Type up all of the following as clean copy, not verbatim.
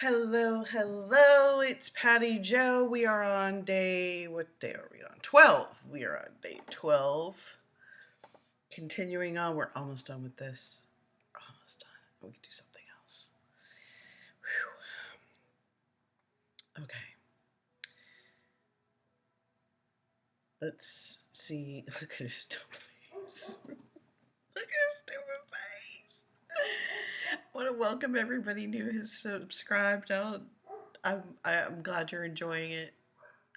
Hello, hello, it's Pattyjo. We are on day, what day are we on? 12. We are on day 12. Continuing on, we're almost done with this. We're almost done. We can do something else. Whew. Okay. Let's see. Look at his stupid face. Look at his stupid face. I want to welcome everybody new who's subscribed. I'm glad you're enjoying it.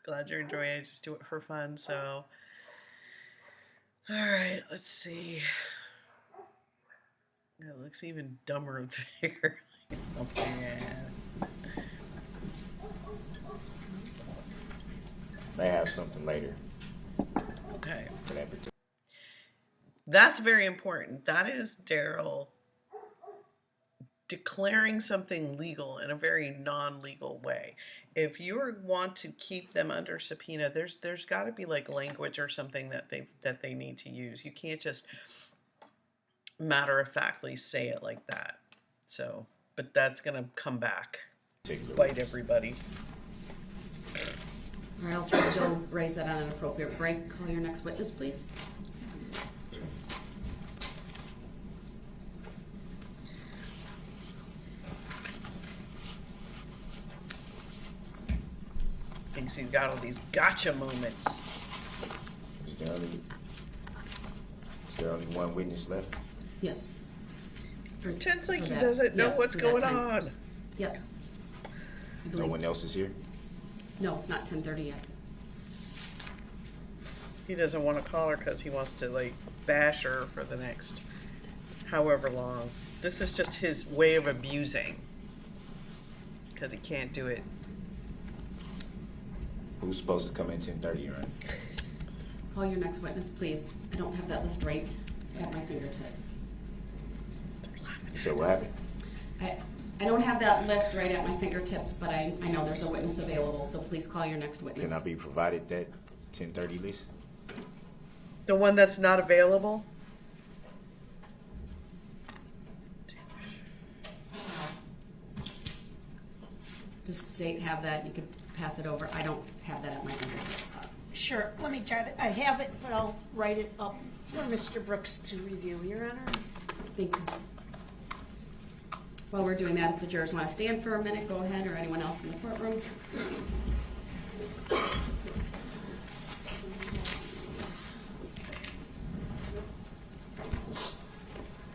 Glad you're enjoying it. Just do it for fun. So, all right, let's see. It looks even dumber and bigger. Oh yeah. May have something later. Okay. For that particular. That's very important. That is Daryl declaring something legal in a very non-legal way. If you want to keep them under subpoena, there's got to be like language or something that they need to use. You can't just matter-of-factly say it like that. So, but that's gonna come back, bite everybody. All right, I'll try to raise that on an appropriate break. Call your next witness, please. Thinks he's got all these gotcha moments. Is there only one witness left? Yes. Pretends like he doesn't know what's going on. Yes. No one else is here? No, it's not 10:30 yet. He doesn't want to call her because he wants to like bash her for the next however long. This is just his way of abusing because he can't do it. Who's supposed to come in 10:30, right? Call your next witness, please. I don't have that list right at my fingertips. So what happened? I don't have that list right at my fingertips, but I know there's a witness available, so please call your next witness. Can I be provided that 10:30 list? The one that's not available? Does the state have that? You could pass it over. I don't have that at my fingertips. Sure, let me try to, I have it, but I'll write it up for Mr. Brooks to review, Your Honor. Thank you. While we're doing that, if the jurors want to stand for a minute, go ahead, or anyone else in the courtroom.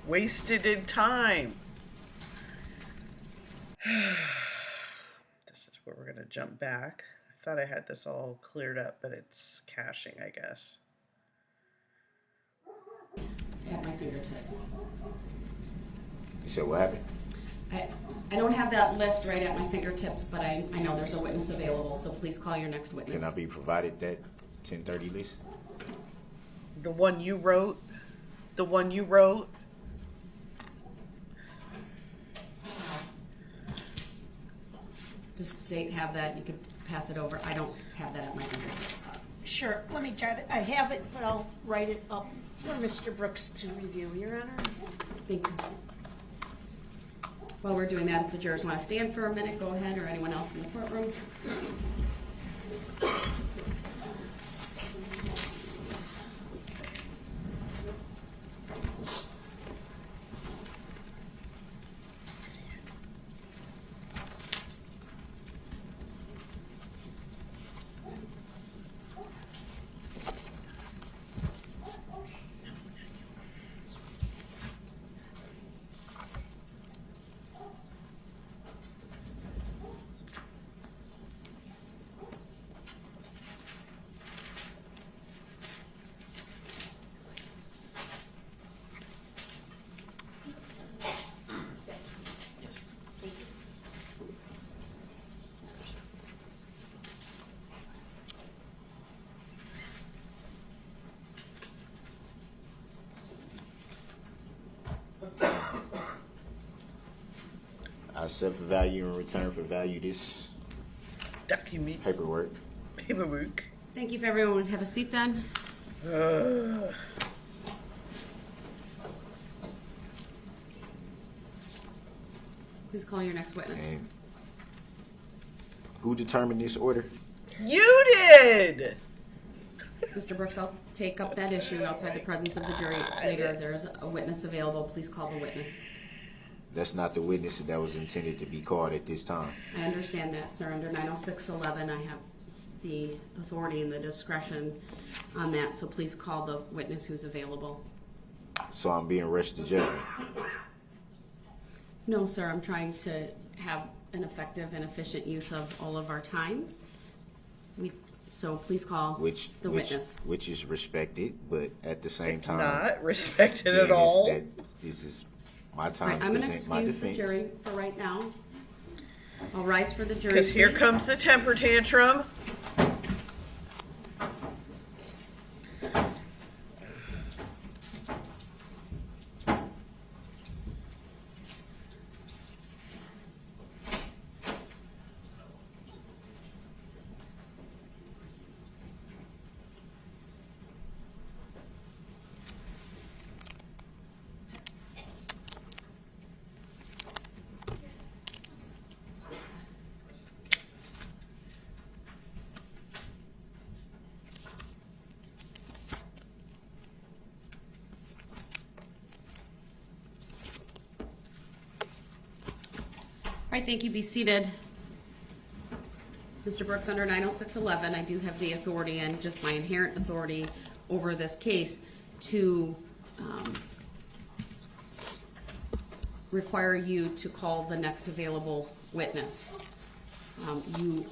Wasted in time. This is where we're going to jump back. I thought I had this all cleared up, but it's caching, I guess. At my fingertips. You said what happened? I don't have that list right at my fingertips, but I know there's a witness available, so please call your next witness. Can I be provided that 10:30 list? The one you wrote? The one you wrote? Does the state have that? You could pass it over. I don't have that at my fingertips. Sure, let me try to, I have it, but I'll write it up for Mr. Brooks to review, Your Honor. Thank you. While we're doing that, if the jurors want to stand for a minute, go ahead, or anyone else in the courtroom. I set for value in return for value this Document. paperwork. Paperwork. Thank you. If everyone would have a seat then. Please call your next witness. And Who determined this order? You did! Mr. Brooks, I'll take up that issue outside the presence of the jury later. There's a witness available. Please call the witness. That's not the witness that was intended to be called at this time. I understand that, sir. Under 906.11, I have the authority and the discretion on that, so please call the witness who's available. So I'm being rushed to judgment. No, sir, I'm trying to have an effective and efficient use of all of our time. So please call the witness. Which is respected, but at the same It's time, not respected at all. This is my time Right, to I'm going to present my excuse the defense. jury for right now. I'll rise for the jury. Because here please. comes the temper tantrum. All right, thank you. Be seated. Mr. Brooks, under 906.11, I do have the authority and just my inherent authority over this case to require you to call the next available witness. You,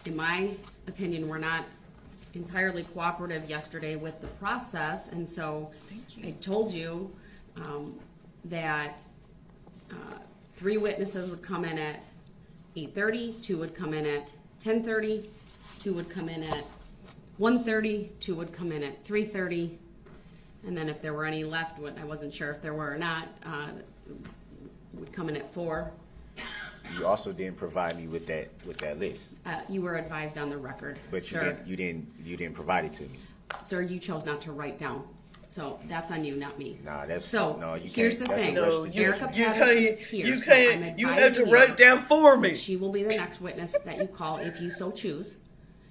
in my opinion, were not entirely cooperative yesterday with the process, and so I told you that 3 witnesses would come in at 8:30, 2 would come in at 10:30, 2 would come in at 1:30, 2 would come in at 3:30, and then if there were any left, I wasn't sure if there were or not, would come in at 4. You also didn't provide me with that list. You were advised on the record, But sir. you didn't provide it to me. Sir, you chose not to write down. So that's on you, not me. Nah, that's So no. You here's can't. the That's a thing. rush No, to you, judgment. Erica you Patterson is can't. here, You so I'm can't. You have to advising write it down for me. She will be the next witness that you call if you so choose.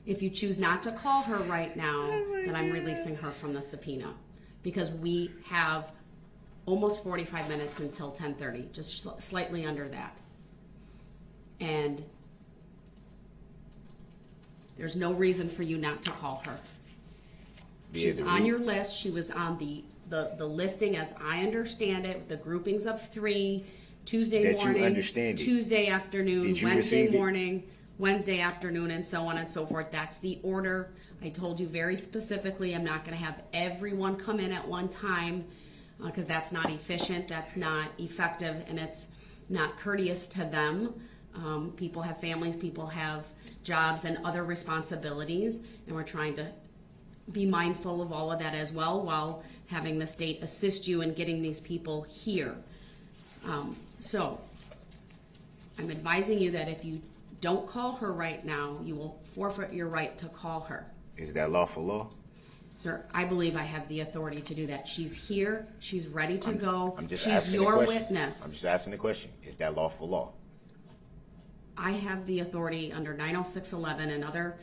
If you choose not to call her right now, then I'm releasing her from the subpoena because we have almost 45 minutes until 10:30, just slightly under that. And there's no reason for you not to call her. She's on your list. She was on the listing as I understand it, with the groupings of 3, Tuesday That you morning, understand it. Tuesday afternoon, Did you Wednesday receive it? morning, Wednesday afternoon, and so on and so forth. That's the order. I told you very specifically I'm not going to have everyone come in at one time because that's not efficient, that's not effective, and it's not courteous to them. People have families, people have jobs and other responsibilities, and we're trying to be mindful of all of that as well while having the state assist you in getting these people here. So I'm advising you that if you don't call her right now, you will forfeit your right to call her. Is that lawful law? Sir, I believe I have the authority to do that. She's here. She's ready to go. I'm just She's asking your the question. witness. I'm just asking the question. Is that lawful law? I have the authority under 906.11 and other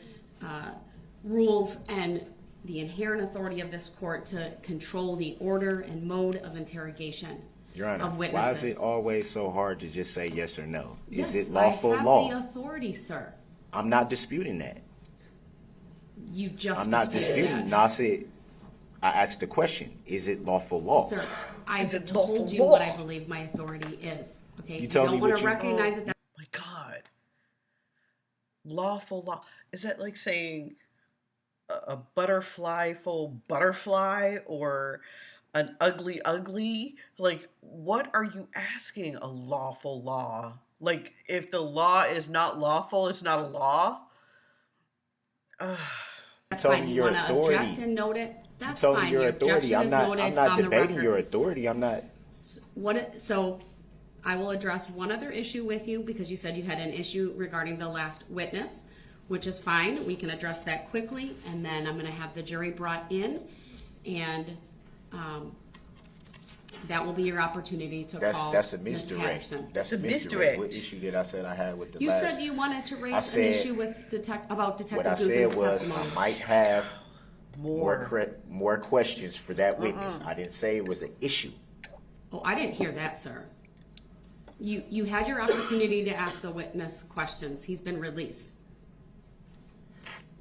rules and the inherent authority of this court to control the order and mode of interrogation Your Honor, of witnesses. why is it always so hard to just say yes or no? Yes, Is it lawful I have law? the authority, sir. I'm not disputing that. You just I'm not disputed disputing. that. No, I asked the question. Is it lawful law? Sir, I Is it told lawful you law? what I believe my authority is. Okay, You if told don't me want what to you- recognize it. My God. Lawful law. Is that like saying a butterfly full butterfly or an ugly ugly? Like, what are you asking a lawful law? Like, if the law is not lawful, it's not a law? That's told fine. me You your want to authority. object and note it? That's You told fine. me your authority. objection I'm is not. noted I'm not on the debating record. your authority. I'm not. So I will address one other issue with you because you said you had an issue regarding the last witness, which is fine. We can address that quickly, and then I'm going to have the jury brought in, and that will be your opportunity to call That's a Ms. misdirect. Patterson. That's a misdirect. What issue did I said I had with the You last? said you wanted to raise said- an issue with about Detective What I Guzman's said was testimony. I might have More. more questions for that witness. I didn't say it was an issue. Oh, I didn't hear that, sir. You had your opportunity to ask the witness questions. He's been released.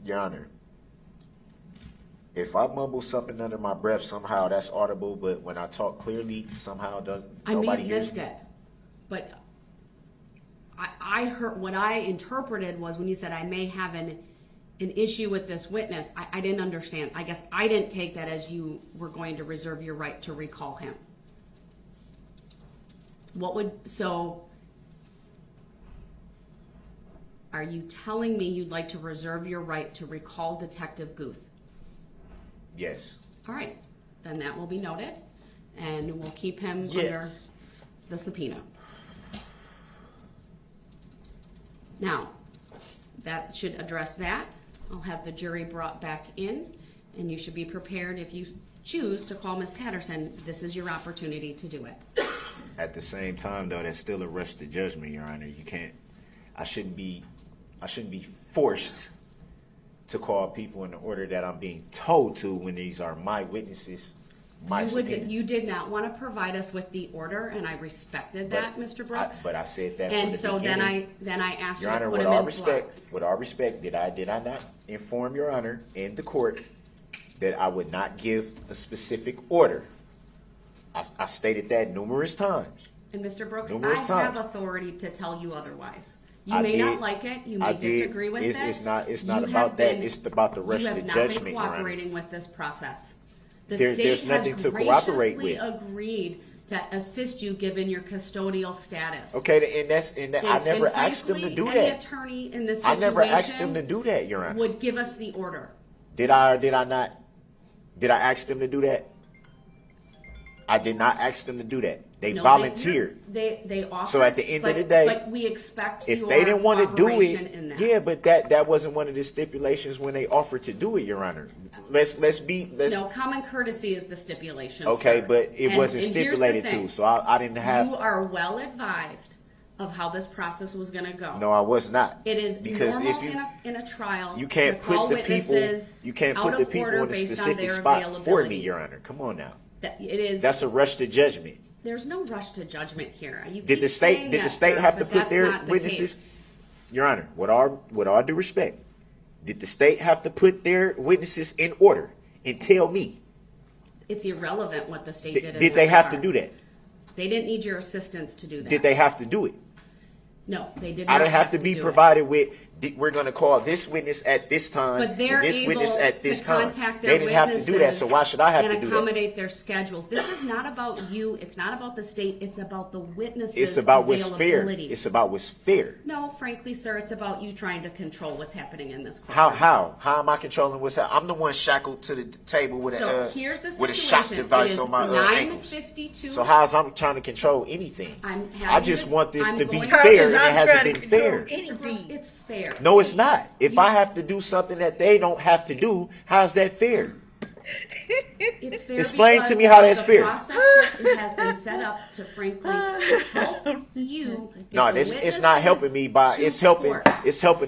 Your Honor, if I mumble something under my breath, somehow that's audible, but when I talk clearly, somehow I may nobody have hears missed me. it, but I heard what I interpreted was when you said I may have an issue with this witness. I didn't understand. I guess I didn't take that as you were going to reserve your right to recall him. Are you telling me you'd like to reserve your right to recall Detective Guth? Yes. All right, then that will be noted, and we'll keep him under Yes. the subpoena. Now, that should address that. I'll have the jury brought back in, and you should be prepared if you choose to call Ms. Patterson. This is your opportunity to do it. At the same time, though, that's still a rush to judgment, Your Honor. You can't. I shouldn't be forced to call people in the order that I'm being told to when these are my witnesses, my subpoenas. You did not want to provide us with the order, and I respected that, Mr. Brooks. But I said that and from the so beginning. then I asked Your you Honor, to put with him all in respect, blocks. with all respect, did I not inform Your Honor in the court that I would not give a specific order? I stated that numerous times. And Mr. Brooks, Numerous I times. have authority to tell you otherwise. You I may did- not like it. You may I did. disagree with it. It's not You about have that. been- It's about the rush you to have not been judgment, Your Honor. cooperating with this process. The There's state nothing has to cooperate graciously with. agreed to assist you given your custodial status. Okay, and I never and asked them to frankly, do any that. attorney in this I situation never asked them to do that, Your Honor. would give us the order. Did I not? Did I ask them to do that? I did not ask them to do that. They No, volunteered. They offered. So at the end of the day, but we expect If your they didn't want to do cooperation in it, that. yeah, but that wasn't one of the stipulations when they offered to do it, Your Honor. Let's No, common courtesy is the stipulation. okay, sir. but it And- wasn't and here's the stipulated thing. to, so I didn't have. You are well advised of how this process was going to go. No, I was not. It is because normal if you in a trial you can't to call put the people witnesses you can't out put the of people order in a based on specific their spot for me, availability. Your Honor. Come on now. That it is. That's a rush to judgment. There's no rush to judgment here. You Did keep the state saying did that, the state sir, have to but put that's their not the witnesses? case. Your Honor, with all due respect, did the state have to put their witnesses in order and tell me? It's irrelevant what the state did. in Did that they have to regard. do that? They didn't need your assistance to do that. Did they have to do it? No, they did I not didn't have to be do it. provided with. We're going to call this witness at this time. But they're and this able witness at this to time. contact They their didn't have to do that, so why should I have to and do that? accommodate their schedules. This is not about you. It's not about the state. It's about the witnesses' It's about what's fair. availability. It's about what's fair. No, frankly, sir, it's about you trying to control what's happening in this court. How am I controlling what's happening? I'm the one shackled to the table with So a here's the with a shock situation. device It is on my ankles. 9:52. So how's I'm trying to control anything? I'm having I just to- want this I'm to be going- How fair, is and it I'm hasn't trying to been control fair. anything? It's fair. No, it's not. If I have to do something that they don't have to do, how's that fair? It's fair Explain to because me how of that's the fair. process that has been set up to frankly help you. get No, the it's not witnesses helping me by to it's helping court.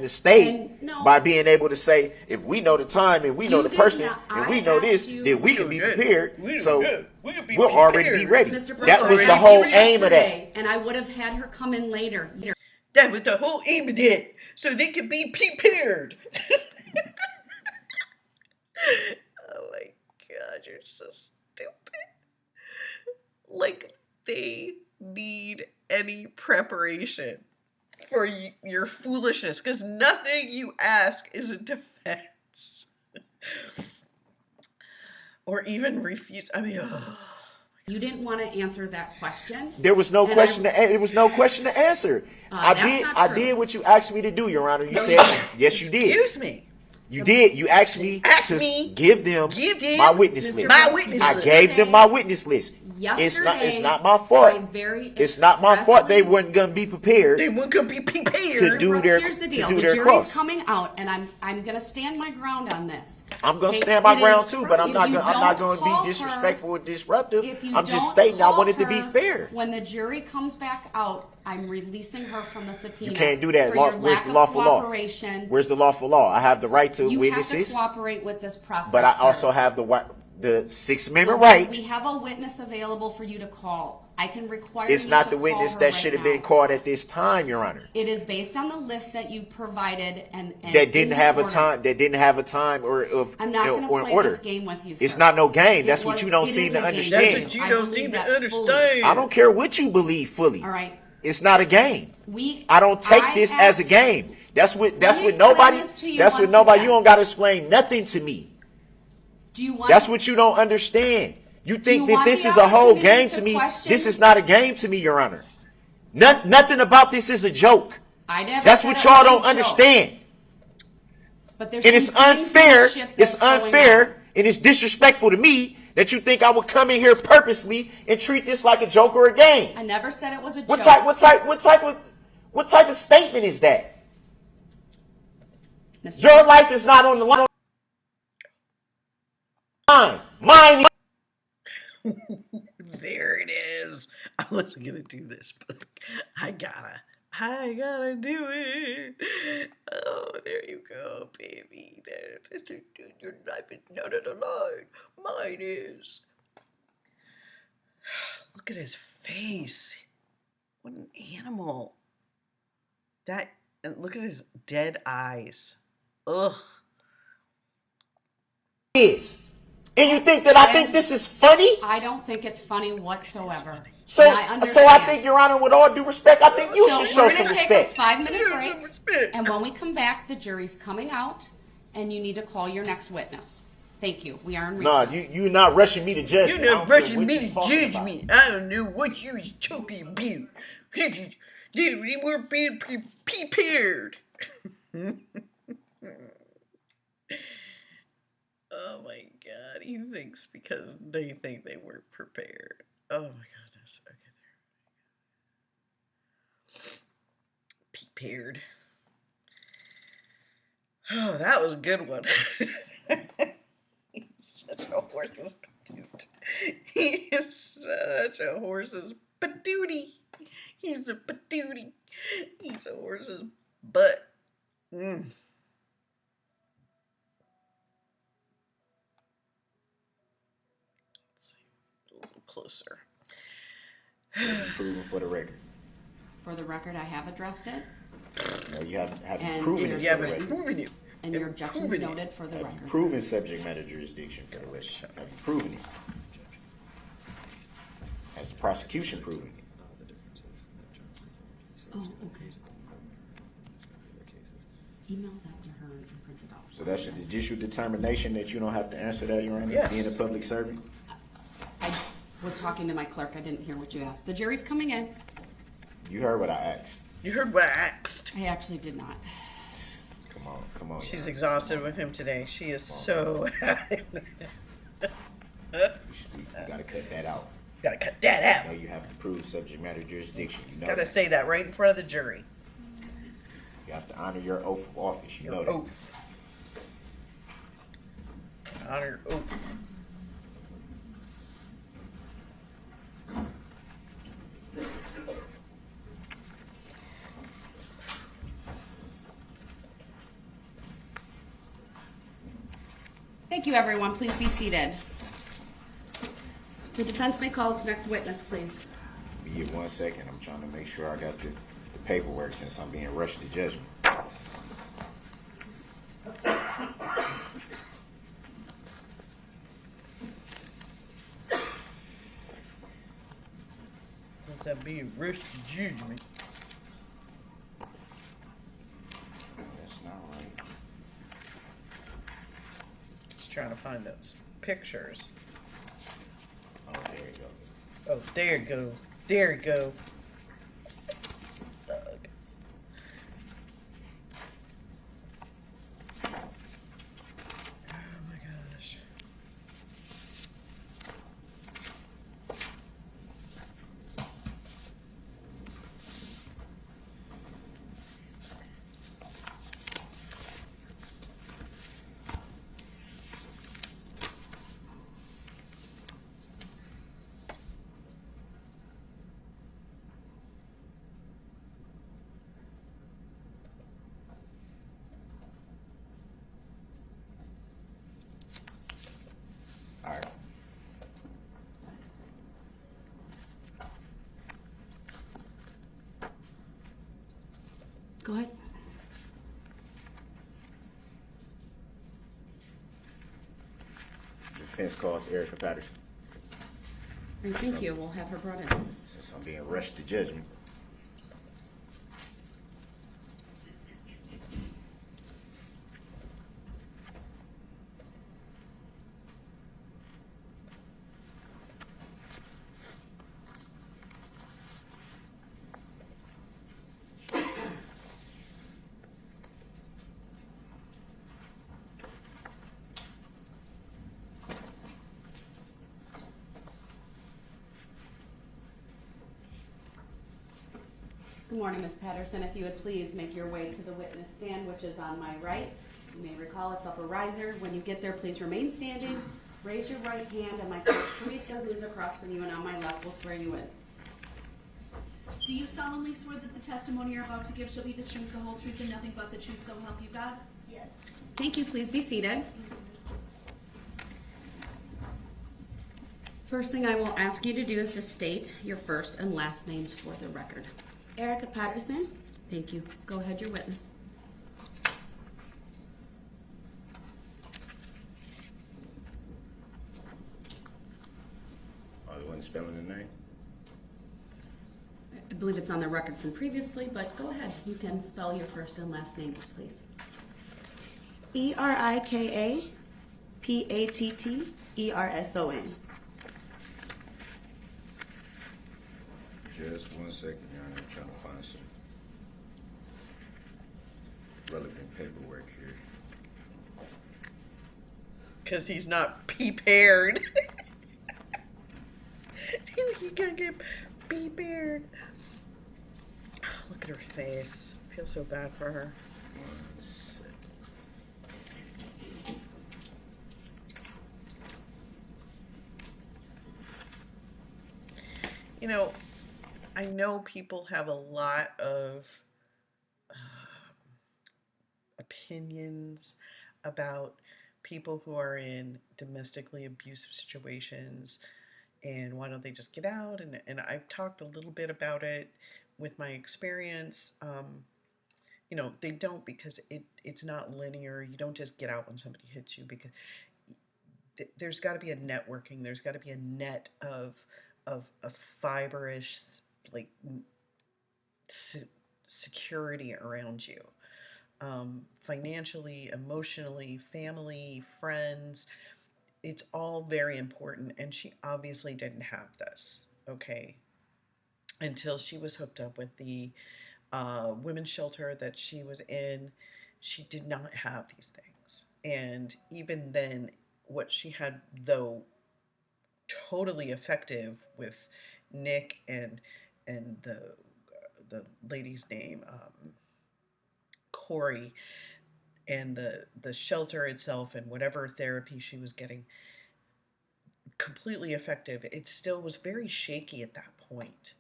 the state And no. by being able to say if we know the time and we know You the did person not- and I we know this, asked you- then we can be good. prepared. We So good. We can be we'll already be prepared. ready. Mr. Brooks, That was I the asked whole you aim of that. yesterday, and I would have had her come in later. That was the whole aim of it, so they could be prepared. Oh my God, you're so stupid. Like they need any preparation for your foolishness, because nothing you ask is a defense. Or even refuse. I mean, You didn't want to answer that question. There was no And question. There was no question to answer. That's not I true. did what you asked me to do, Your Honor. You said yes, you did. excuse me. You did. You asked me Asked to me. give them Give them my witness Mr. list. My Brooks, witness I list. gave them my witness list. Yesterday, It's not my fault. I'm very It's not my fault they expressly- weren't gonna be prepared. They weren't gonna be To prepared. do Brooks, their- here's the to deal. do The their jury's cross. coming out, and I'm gonna stand my ground on this. I'm gonna Okay? stand my It ground is- too, but I'm if not you gonna don't be call disrespectful or disruptive. If you I'm just don't stating I call wanted to be her fair. When the jury comes back out, I'm releasing her from the subpoena. You can't do that. For Law- your where's lack the of lawful law? cooperation. Where's the lawful law? I have the right to You have to witnesses, cooperate with this process. but I sir. also have the Sixth Amendment right. We have a witness available for you to call. I can require It's you not to the call witness her that right should have now. been called at this time, Your Honor. It is based on the list that you provided and That in didn't the have a order. time. That didn't have a time or of I'm not going to or an play order. this game with you, sir. It's not no game. It That's what was- you don't it seem is to a game. understand. That's what you I don't believe seem to that fully. understand. I don't care what you believe fully. All right. It's not a game. We. I don't take I this as a asked- game. That's what Let me explain nobody. this to you That's what once nobody. again. You don't got to explain nothing to me. Do you want? That's what you don't understand. You think you that want this the is a whole opportunity game to to me. question? This is not a game to me, Your Honor. Nothing about this is a joke. I never That's said what it y'all was a don't joke. understand. But there's And it's some things in unfair. the ship It's that's going on. unfair and it's disrespectful to me that you think I would come in here purposely and treat this like a joke or a game. I never said it was a What joke. type of statement is that? Mr. Your life is not on the line. Mine. There it is. I wasn't gonna do this, but I gotta do it. Oh, there you go, baby. Your life is not on the line. Mine is. Look at his face. What an animal. And look at his dead eyes. Ugh. Is. And you think that I think this is funny? I don't think it's funny whatsoever. So, And I so I understand. think, Your Honor, with all due respect, I think you So should show we're some gonna take respect. a 5-minute Show break, some respect. and when we come back, the jury's coming out, and you need to call your next witness. Thank you. We are in Nah, recess. you're not rushing me to judge You're me. I not don't care rushing what me you're to talking judge about. me. I don't know what you was talking about. We're being prepared. Oh my God, he thinks because they think they weren't prepared. Oh my goodness. Okay, there. Prepared. Oh, that was a good one. He's such a horse's patoot. He is such a horse's patootie. He's a patootie. He's a horse's butt. Mm. Let's see a little closer. Proven for the record. For the record, I have addressed it, No, you haven't And proven there's it Yeah, for the but record. proving it. and your objections Proven it. noted for the Have you record. proven subject matter jurisdiction for the record? Have you proven it? Has the prosecution proven it? Oh, okay. Email that to her and print it out. So that's your judicial determination that you don't have to answer that, Your Honor? Yes. Being a public servant? I was talking to my clerk. I didn't hear what you asked. The jury's coming in. You heard what I asked. You heard what I asked. I actually did not. Come on. She's Your Honor. exhausted with him today. She is so. You gotta cut that out. Gotta cut that Now out. you have to prove subject matter jurisdiction. You know Gotta that. say that right in front of the jury. You have to honor your oath of office. You know Your that. oath. Honor your oath. Thank you, everyone. Please be seated. The defense may call its next witness, please. Give me 1 second. I'm trying to make sure I got the paperwork since I'm being rushed to judgment. Since I'm being rushed to judgment. That's not right. Just trying to find those pictures. Oh, there you go. Oh, there you go. There you go. Thug. Go ahead. Defense calls Erica Patterson. All right, thank you. We'll have her brought in. Since I'm being rushed to judgment. Good morning, Ms. Patterson. If you would please make your way to the witness stand, which is on my right. You may recall it's up a riser. When you get there, please remain standing. Raise your right hand, and my coach, Teresa, who's across from you and on my left, will swear you in. Do you solemnly swear that the testimony you're about to give shall be the truth, the whole truth, and nothing but the truth, so help you God? Yes. Thank you. Please be seated. First thing I will ask you to do is to state your first and last names for the record. Erica Patterson. Thank you. Go ahead, your witness. Oh, the one spelling the name? I believe it's on the record from previously, but go ahead. You can spell your first and last names, please. ErikaPatterson. Just 1 second, Your Honor. I'm trying to find some relevant paperwork here. Because he's not prepared. He can't get prepared. Look at her face. I feel so bad for her. 1 second. You know, I know people have a lot of opinions about people who are in domestically abusive situations and why don't they just get out, and I've talked a little bit about it with my experience. You know, they don't, because it's not linear. You don't just get out when somebody hits you, because there's got to be a networking. There's got to be a net of fiber-ish, like, security around you, financially, emotionally, family, friends. It's all very important, and she obviously didn't have this, okay, until she was hooked up with the women's shelter that she was in. She did not have these things, and even then, what she had, though totally effective with Nick and the lady's name, Corey, and the shelter itself and whatever therapy she was getting, completely effective. It still was very shaky at that point,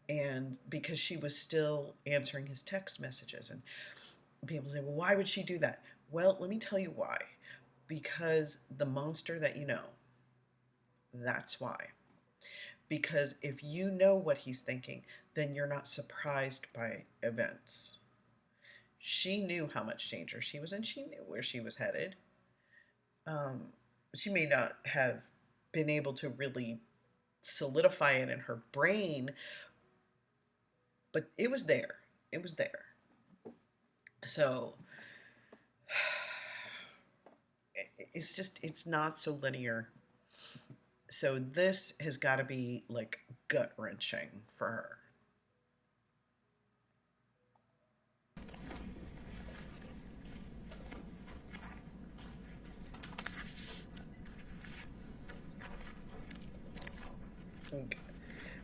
and because she was still answering his text messages, and people say, well, why would she do that? Well, let me tell you why. Because the monster that you know, that's why. Because if you know what he's thinking, then you're not surprised by events. She knew how much danger she was in. She knew where she was headed. She may not have been able to really solidify it in her brain, but it was there. It was there. So it's not so linear. So this has got to be like gut-wrenching for her.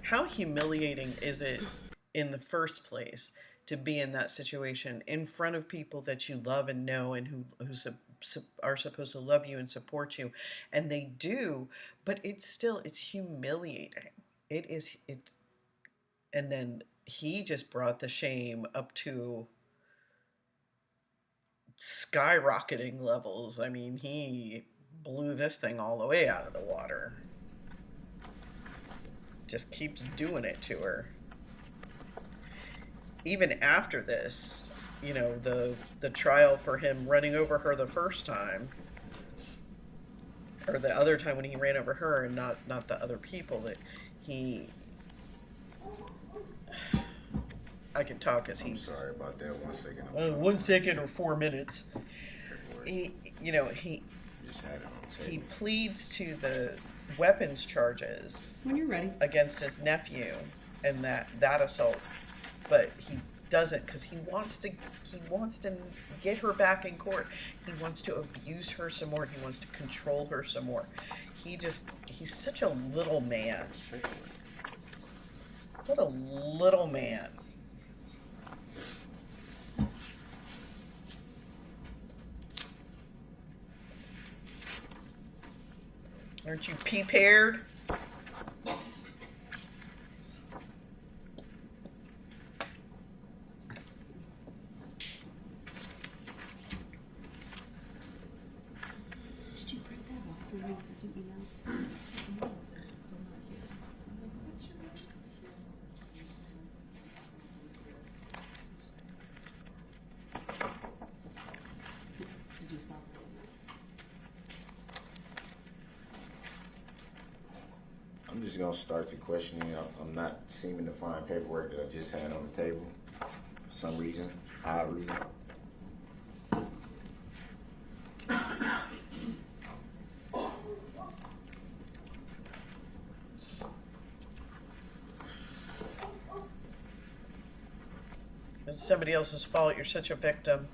How humiliating is it in the first place to be in that situation in front of people that you love and know, and who are supposed to love you and support you, and they do, but it's humiliating. It's and then he just brought the shame up to skyrocketing levels. I mean, he blew this thing all the way out of the water. Just keeps doing it to her. Even after this, you know, the trial for him running over her the first time, or the other time when he ran over her and not the other people, that he. I can talk as I'm he's. sorry about that. 1 second. 1 second or 4 minutes. He, you know, he Just had it on the table. he pleads to the weapons charges When you're ready. against his nephew and that assault, but he doesn't because he wants to get her back in court. He wants to abuse her some more. He wants to control her some more. He's such a little man. What a little man. Aren't you prepared? Did you print that off for me? Did you email? Did you spell? I'm just gonna start the questioning. I'm not seeming to find paperwork that I just had on the table for some reason, odd reason. It's somebody else's fault. You're such a victim.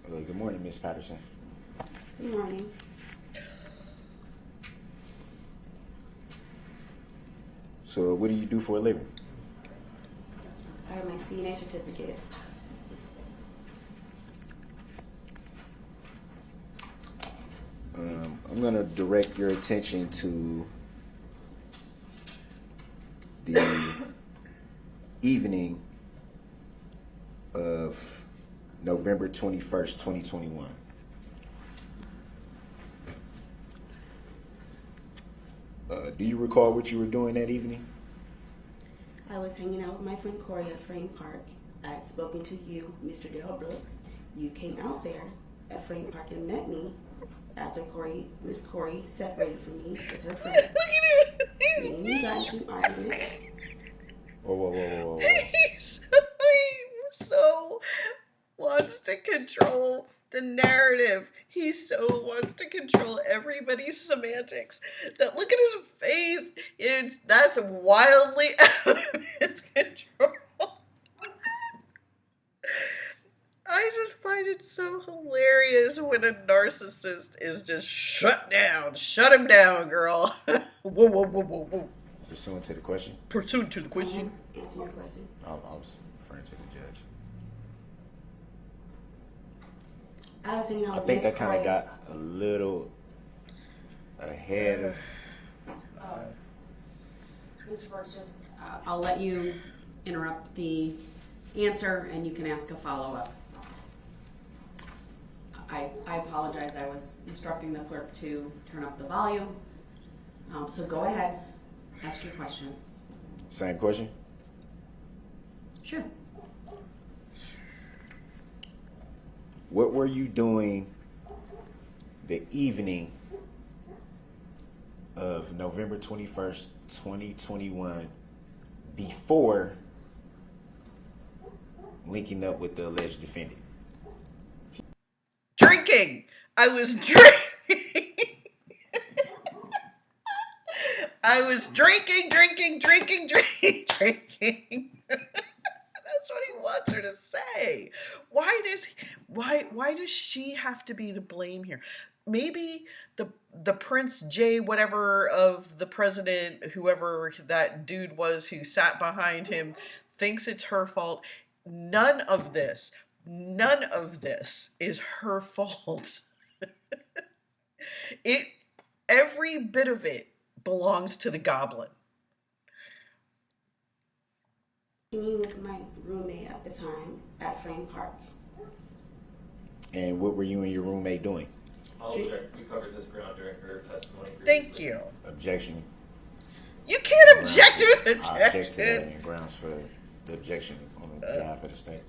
Good morning, Miss Patterson. Good morning. So, what do you do for a living? I have my CNA certificate. I'm gonna direct your attention to the evening of November 21st, 2021. Do you recall what you were doing that evening? I was hanging out with my friend Corey at Frame Park. I had spoken to you, Mr. Darrell Brooks. You came out there at Frame Park and met me after Miss Corey separated from me with her friend. Look at him. Me and you got into an argument. Whoa. He so wants to control the narrative. He so wants to control everybody's semantics that look at his face. That's wildly out of his control. I just find it so hilarious when a narcissist is just shut down. Shut him down, girl. Whoa. Pursuant to the question? Pursuant to the question. Answer your question. I was referring to the judge. I was hanging out I with think I Miss kind of Corey. got a little ahead of. Mr. Brooks, just I'll let you interrupt the answer and you can ask a follow-up. I apologize. I was instructing the clerk to turn up the volume. So go ahead, ask your question. Same question? Sure. What were you doing the evening of November 21st, 2021, before linking up with the alleged defendant? Drinking. I was drinking. I was drinking. That's what he wants her to say. Why does she have to be to blame here? Maybe the Prince J whatever of the president, whoever that dude was who sat behind him, thinks it's her fault. None of this is her fault. Every bit of it belongs to the goblin. Me with my roommate at the time at Frame Park. And what were you and your roommate doing? I'll object. We covered this ground during her testimony. Thank previously. you. Objection. You can't object to his I object to that objection. in grounds for the objection on behalf of the state.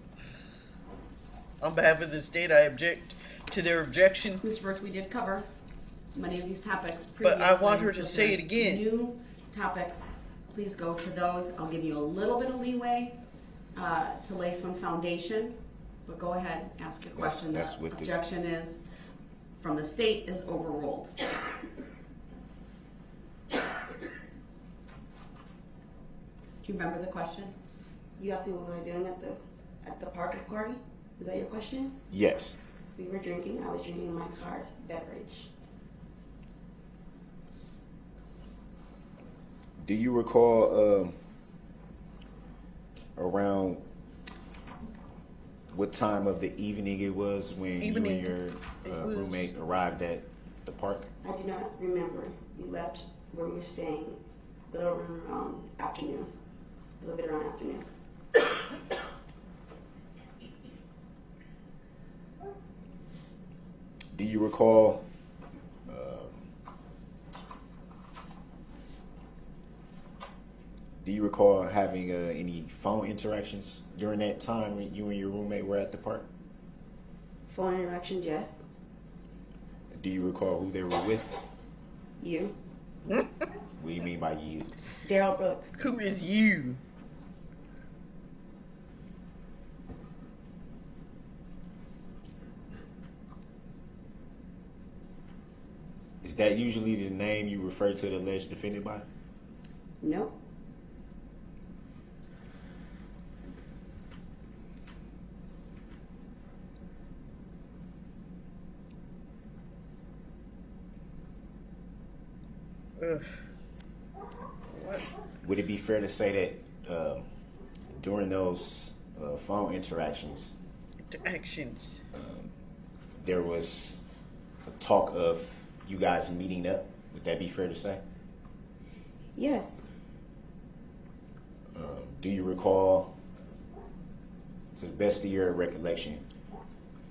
On behalf of the state, I object to their objection. Ms. Brooks, we did cover many of these topics But I want previously, her to so say if it there's again. New topics, please go to those. I'll give you a little bit of leeway to lay some foundation, but go ahead, ask your question. That's The with the- objection is, from the state, is overruled. Do you remember the question? You asked me what was I doing at the park with Corey? Is that your question? Yes. We were drinking. I was drinking Mike's hard beverage. Do you recall around what time of the evening it was when Evening. you and your roommate arrived at the park? I do not remember. We left where we were staying a little around afternoon. A little bit around afternoon. Do you recall having any phone interactions during that time when you and your roommate were at the park? Phone interaction, yes. Do you recall who they were with? You. What do you mean by you? Daryl Brooks. Who is you? Is that usually the name you refer to the alleged defendant by? Nope. Ugh. What? Would it be fair to say that during those phone interactions, Actions. there was a talk of you guys meeting up? Would that be fair to say? Yes. Do you recall, to the best of your recollection,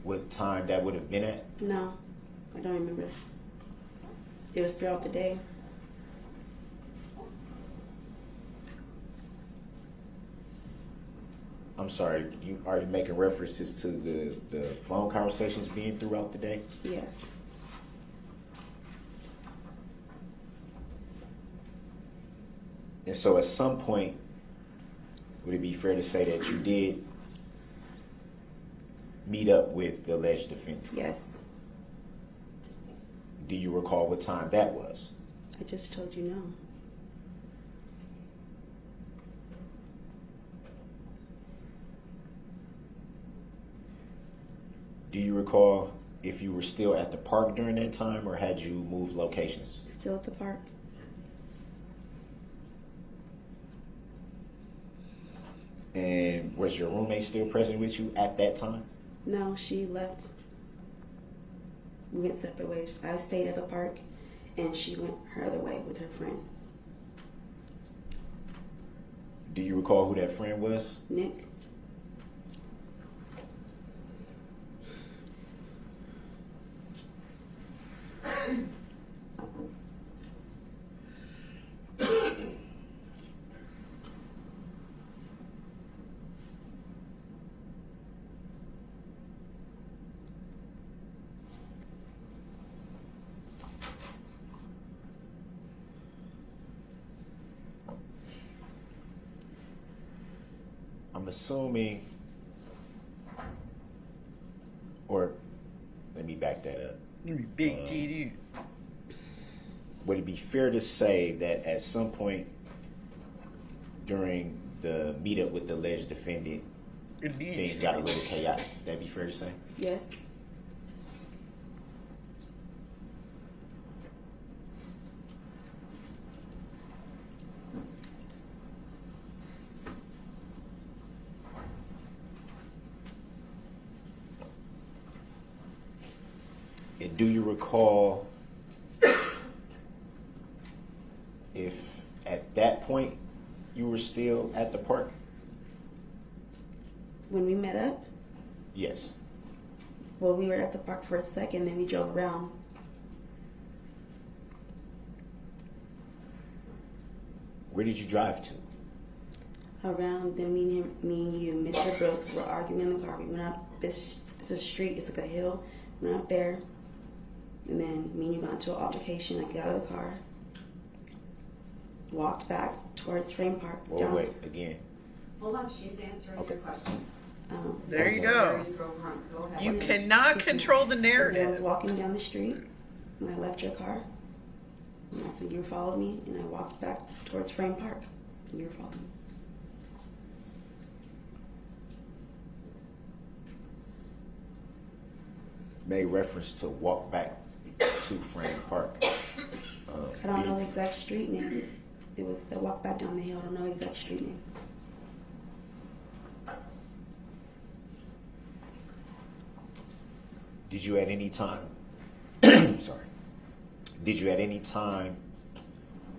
what time that would have been at? No. I don't remember. It was throughout the day. I'm sorry, are you making references to the phone conversations being throughout the day? Yes. And so at some point, would it be fair to say that you did meet up with the alleged defendant? Yes. Do you recall what time that was? I just told you no. Do you recall if you were still at the park during that time or had you moved locations? Still at the park. And was your roommate still present with you at that time? No, she left. We went separate ways. I stayed at the park, and she went her other way with her friend, Do you recall who that friend was? Nick. I'm assuming, or let me back that up. You big dude. Would it be fair to say that at some point during the meetup with the alleged defendant, things got a little chaotic? That'd be fair to say? Yes. And do you recall if at that point you were still at the park? When we met up, Yes. well, we were at the park for a second, then we drove around Where did you drive to? Around then me and you, Mr. Brooks, were arguing in the car. We went up this is a street, it's like a hill. Went up there, and then me and you got into an altercation. I got out of the car, walked back towards Frame Park. Well, wait, again. Hold on, she's answering your question. There you Where go. you drove from. Go ahead. You cannot control the And I was narrative. walking down the street when I left your car. And that's when you followed me, and I walked back towards Frame Park. And you were following me. Made reference to walk back to Frame Park. I don't know the exact street name. It was the walk back down the hill. I don't know the exact street name. Did you at any time, sorry, did you at any time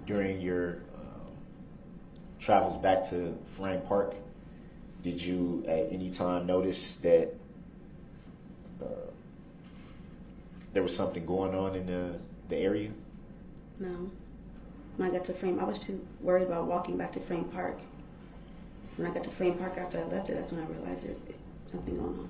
during your travels back to Frame Park, did you at any time notice that there was something going on in the area? No. When I got to Frame, I was too worried about walking back to Frame Park. When I got to Frame Park after I left it, that's when I realized there's something going on.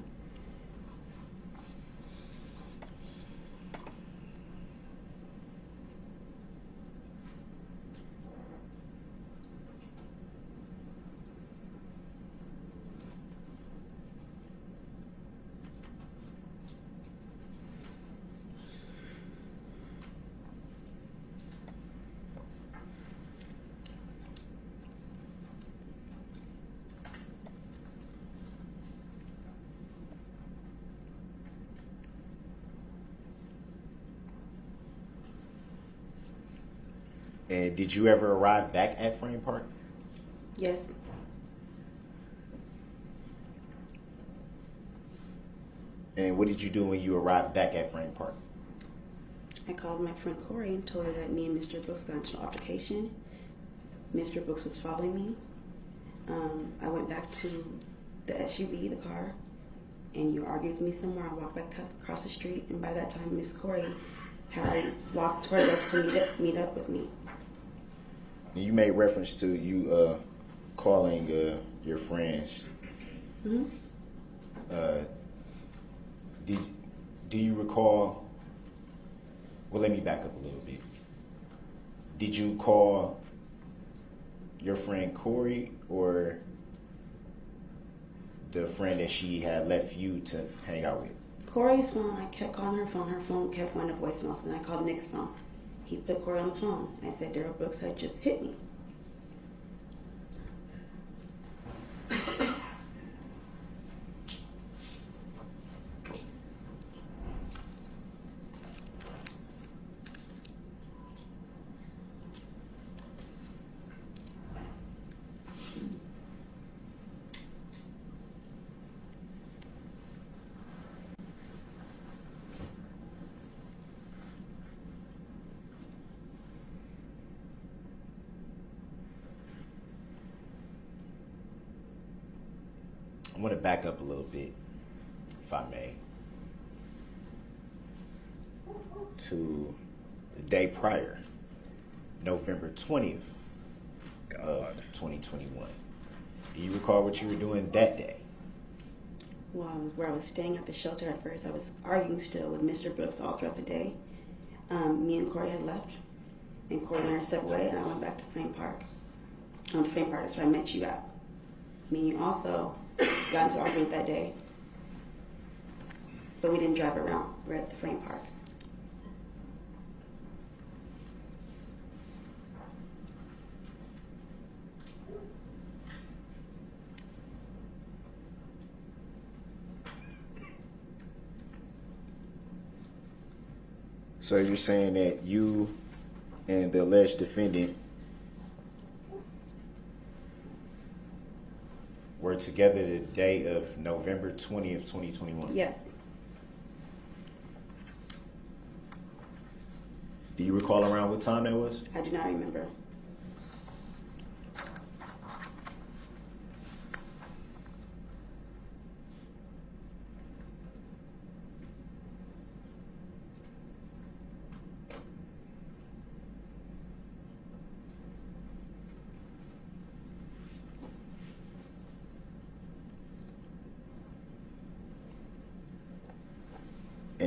And did you ever arrive back at Frame Park? Yes. And what did you do when you arrived back at Frame Park? I called my friend Corey and told her that me and Mr. Brooks got into an altercation. Mr. Brooks was following me. I went back to the SUV, the car, and you argued with me somewhere. I walked back across the street, and by that time, Miss Corey had walked towards us to meet up with me. And you made reference to you calling your friends. Mm-hmm. Do you recall? Well, let me back up a little bit. Did you call your friend Corey or the friend that she had left you to hang out with? Corey's phone, I kept calling her phone. Her phone kept going to voicemail, so then I called Nick's phone. He put Corey on the phone. I said, Daryl Brooks had just hit me. I'm going to back up a little bit, if I may, to the day prior, November 20th of 2021. Do you recall what you were doing that day? Well, where I was staying at the shelter at first, I was arguing still with Mr. Brooks all throughout the day. Me and Corey had left, and Corey and I stepped away, and I went back to Frame Park. On the Frame Park, that's where I met you at. Me and you also got into argument that day, but we didn't drive around. We're at the Frame Park. So you're saying that you and the alleged defendant were together the day of November 20th, 2021? Yes. Do you recall around what time that was? I do not remember.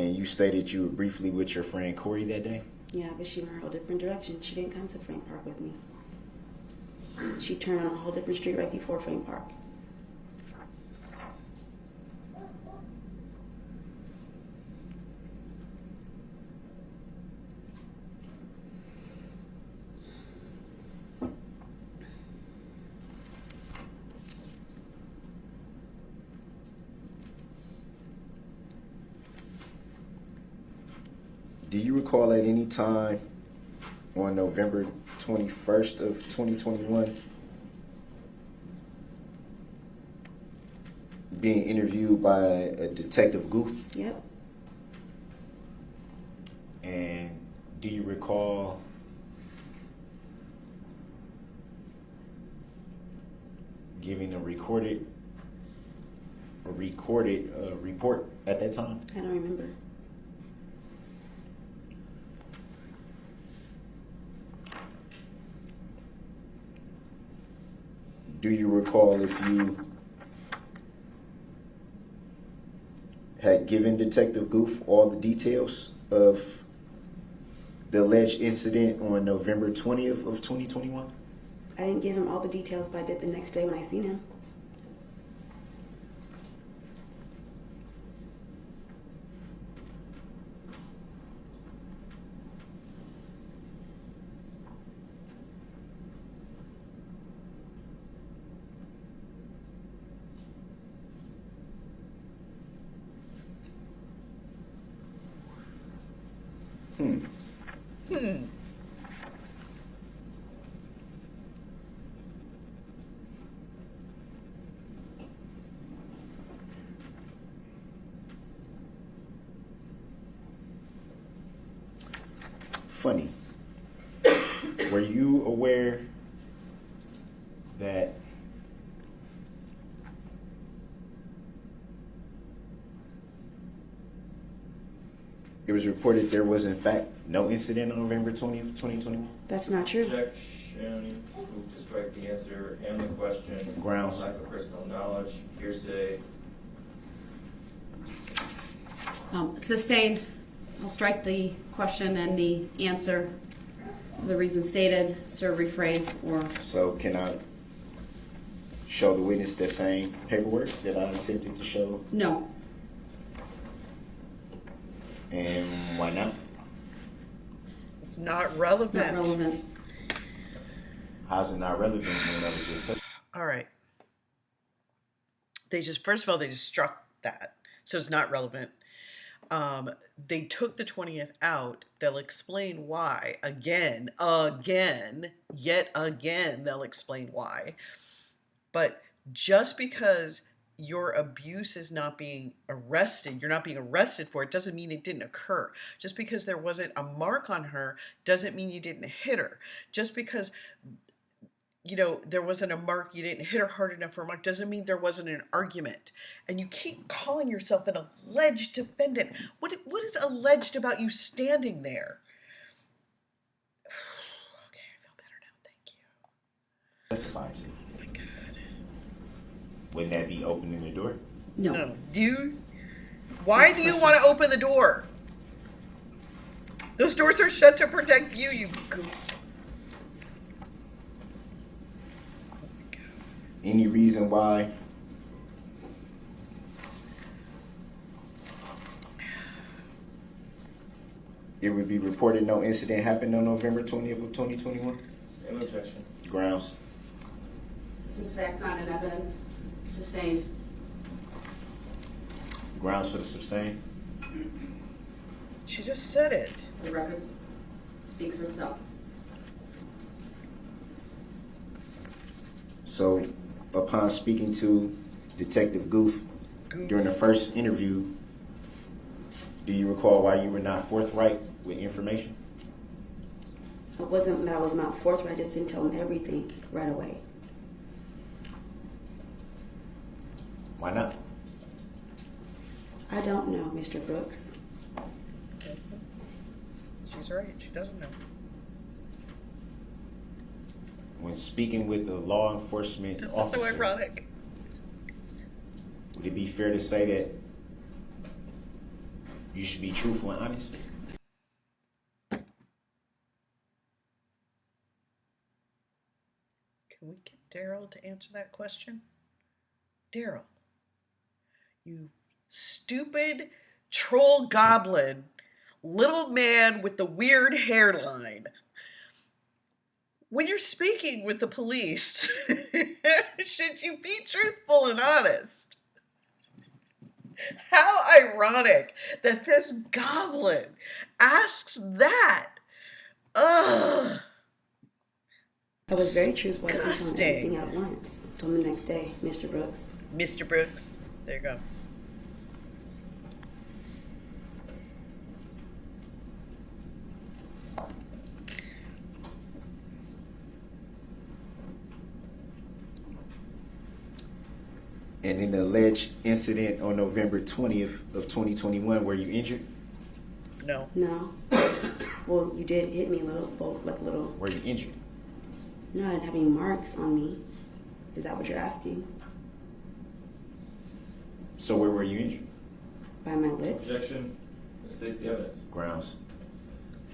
And you stated you were briefly with your friend Corey that day? Yeah, but she went a whole different direction. She didn't come to Frame Park with me. She turned on a whole different street right before Frame Park. Do you recall at any time on November 21st of 2021 being interviewed by a Detective Guth? Yep. And do you recall giving a recorded report at that time? I don't remember. Do you recall if you had given Detective Goof all the details of the alleged incident on November 20th of 2021? I didn't give him all the details, but I did the next day when I seen him. Funny. Were you aware that it was reported there was in fact no incident on November 20th, 2021? That's not true. Objection. Move to strike the answer and the question. Grounds. Lack of personal knowledge. Hearsay. Sustained. I'll strike the question and the answer. The reason stated, sir, rephrase, or... So can I show the witness the same paperwork that I attempted to show? No. And why not? It's not relevant. Not relevant. How's it not relevant when that was just touched? All right. First of all, they just struck that. So it's not relevant. They took the 20th out. They'll explain why. Yet again, they'll explain why. But just because your abuse is not being arrested, you're not being arrested for it, doesn't mean it didn't occur. Just because there wasn't a mark on her doesn't mean you didn't hit her. Just because, there wasn't a mark, you didn't hit her hard enough for a mark, doesn't mean there wasn't an argument. And you keep calling yourself an alleged defendant. What is alleged about you standing there? Okay, I feel better now, thank you. Testify to. Oh my God. Wouldn't that be opening the door? No. Why do you want to open the door? Those doors are shut to protect you, you goof. Any reason why it would be reported no incident happened on November 20th of 2021? Same objection. Grounds. Since facts not in evidence, sustained. Grounds for the sustain. She just said it. The record speaks for itself. So, upon speaking to Detective Goof during the first interview, do you recall why you were not forthright with information? It wasn't that I was not forthright. I just didn't tell him everything right away. Why not? I don't know, Mr. Brooks. She's right. She doesn't know. When speaking with a law enforcement This officer, is so ironic. would it be fair to say that You should be truthful and honest. Can we get Daryl to answer that question? Daryl, you stupid troll goblin, little man with the weird hairline. When you're speaking with the police, should you be truthful and honest? How ironic that this goblin asks that. Ugh. I was very truthful. I didn't tell him Disgusting. everything at once. Told him the next day, Mr. Brooks. Mr. Brooks, there you go. And in the alleged incident on November 20th of 2021, were you injured? No. No. Well, you did hit me a little, like a little. Were you injured? No, I didn't have any marks on me. Is that what you're asking? So where were you injured? By my lip? Objection. This states the evidence. Grounds.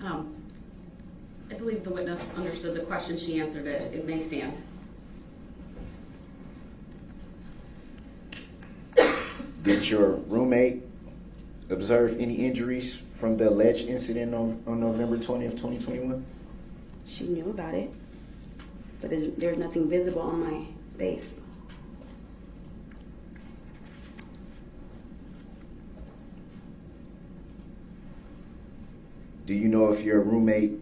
I believe the witness understood the question. She answered it. It may stand. Did your roommate observe any injuries from the alleged incident on November 20th, 2021? She knew about it, but there's nothing visible on my face. Do you know if your roommate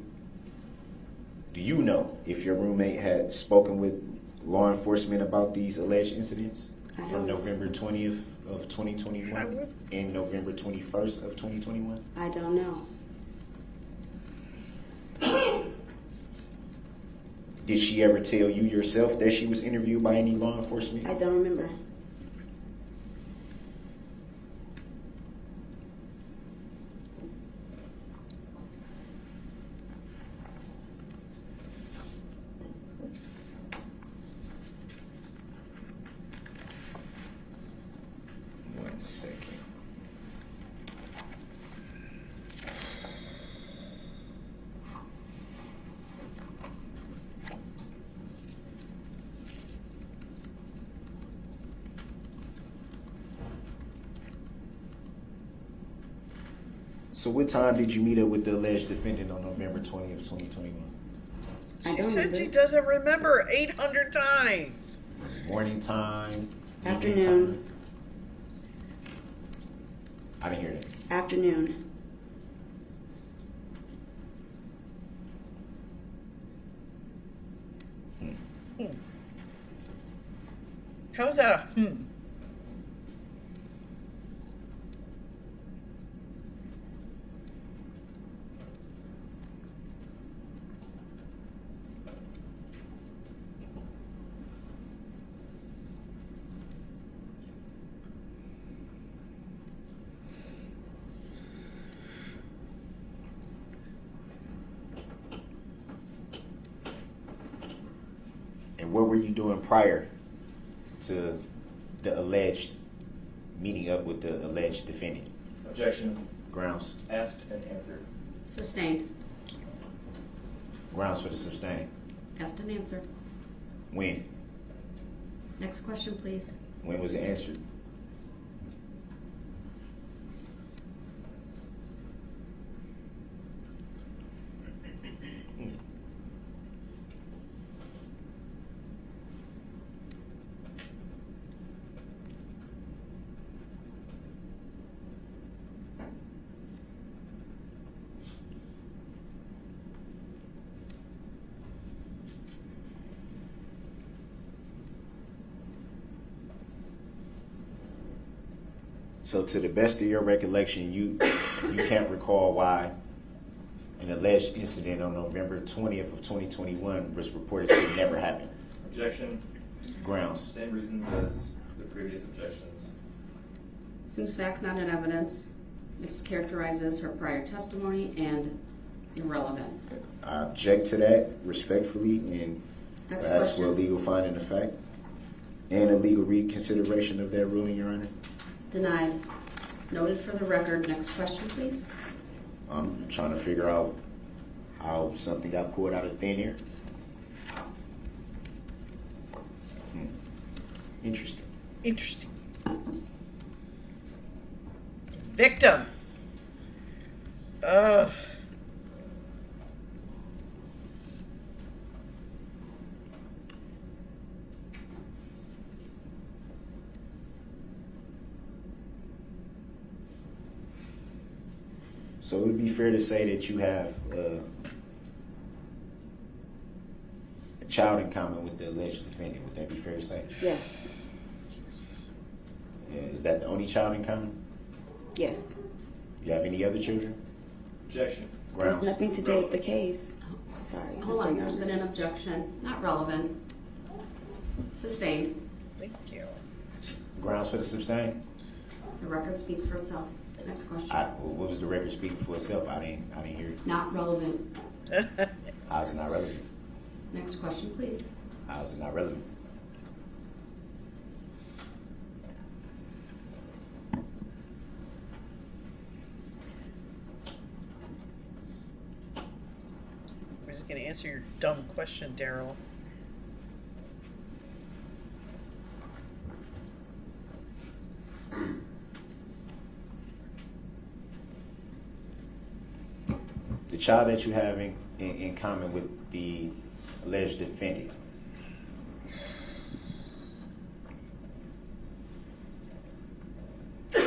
had spoken with law enforcement about these alleged incidents I from don't know. November 20th of 2021 and November 21st of 2021? I don't know. Did she ever tell you yourself that she was interviewed by any law enforcement? I don't remember. One second. So what time did you meet up with the alleged defendant on November 20th, 2021? I She don't said remember. she doesn't remember 800 times. Morning time? evening Afternoon. time? I didn't hear that. Afternoon. How's that a And what were you doing prior to the alleged meeting up with the alleged defendant? Objection. Grounds. Asked and answered. Sustained. Grounds for the sustain. Asked and answered. When? Next question, please. When was it answered? So to the best of your recollection, you can't recall why an alleged incident on November 20th of 2021 was reported to never happen. Objection. Grounds. Same reasons as the previous objections. Assumes facts not in evidence. Mischaracterizes her prior testimony and irrelevant. I object to that respectfully and Next ask question. for a legal finding of fact and a legal reconsideration of that ruling, Your Honor. Denied. Noted for the record. Next question, please. I'm trying to figure out how something got pulled out of thin air. Interesting. Interesting. Victim. Ugh. So it would be fair to say that you have a child in common with the alleged defendant. Would that be fair to say? Yes. Is that the only child in common? Yes. You have any other children? Objection. Has Grounds? nothing to do with the case. Sorry. Hold I'm on, sorry, there's Your been Honor. an objection. Not relevant. Sustained. Thank you. Grounds for the sustain? The record speaks for itself. Next question. What was the record speaking for itself? I didn't hear it. Not relevant. How's it not relevant? Next question, please. How's it not relevant? We're just gonna answer your dumb question, Daryl. The child that you have in common with the alleged defendant,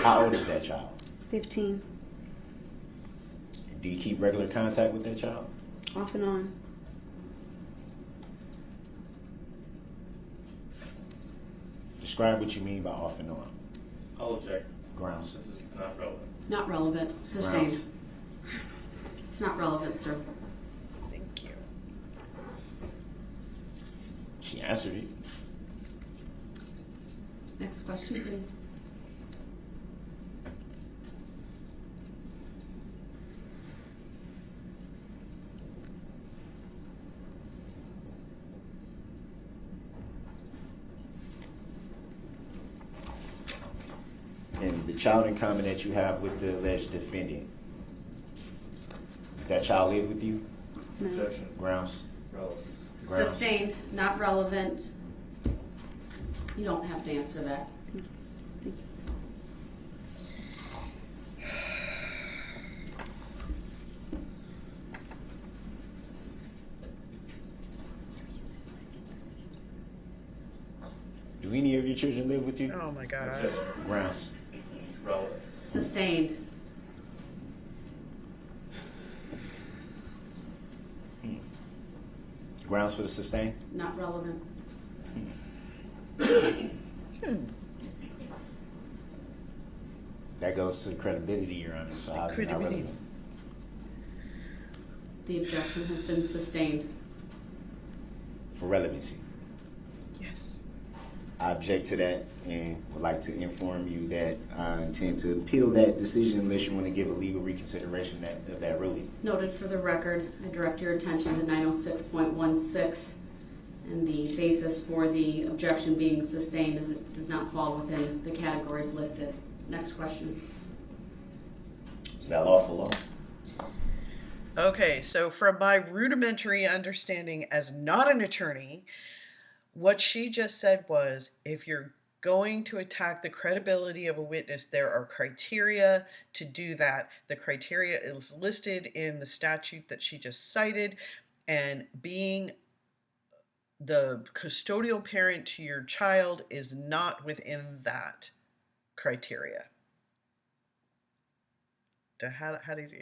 how old is that child? 15. Do you keep regular contact with that child? Off and on. Describe what you mean by off and on. I'll object. Grounds. This is not relevant. Not relevant. Sustained. Grounds. It's not relevant, sir. Thank you. She answered it. Next question, please. And the child in common that you have with the alleged defendant, does that child live with you? No. Objection. Grounds. Relevance. Grounds. Sustained. Not relevant. You don't have to answer that. Do any of your children live with you? Oh my God. Objection. Grounds. Relevance. Sustained. Grounds for the sustain? Not relevant. That goes to the credibility, Your Honor. So how's it not Credibility. relevant? The objection has been sustained. For relevancy. Yes. I object to that and would like to inform you that I intend to appeal that decision unless you want to give a legal reconsideration of that ruling. Noted for the record, I direct your attention to 906.16, and the basis for the objection being sustained is it does not fall within the categories listed. Next question. Is that lawful law? Okay, so from my rudimentary understanding as not an attorney, what she just said was if you're going to attack the credibility of a witness, there are criteria to do that. The criteria is listed in the statute that she just cited, and being the custodial parent to your child is not within that criteria. How do you do?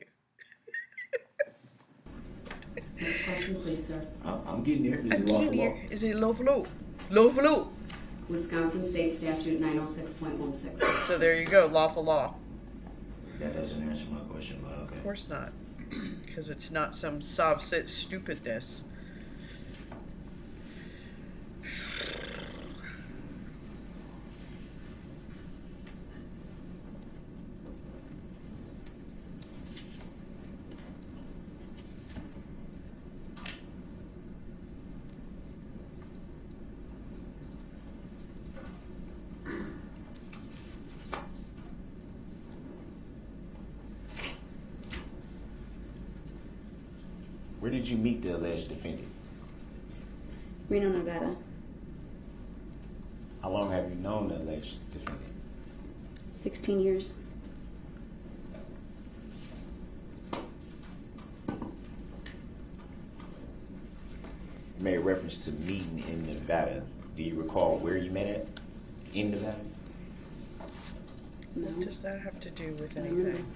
Next question, please, sir. I'm getting here. This is lawful law. Is it lawful? Lawful. Wisconsin State Statute 906.16. So there you go, lawful law. That doesn't answer my question, but okay. Of course not, because it's not some sob-sit stupidness. Where did you meet the alleged defendant? Reno, Nevada. How long have you known the alleged defendant? 16 years. You made reference to meeting in Nevada. Do you recall where you met at in Nevada? No. What does that have to do with I don't remember. anything?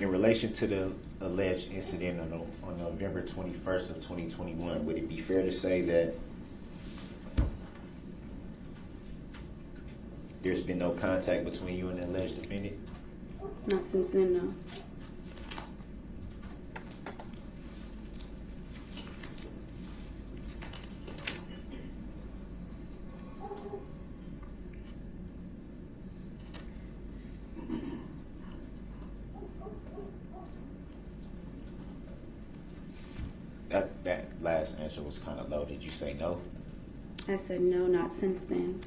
In relation to the alleged incident on November 21st of 2021, would it be fair to say that there's been no contact between you and the alleged defendant? Not since then, no. That last answer was kind of low. Did you say no? I said no, not since then.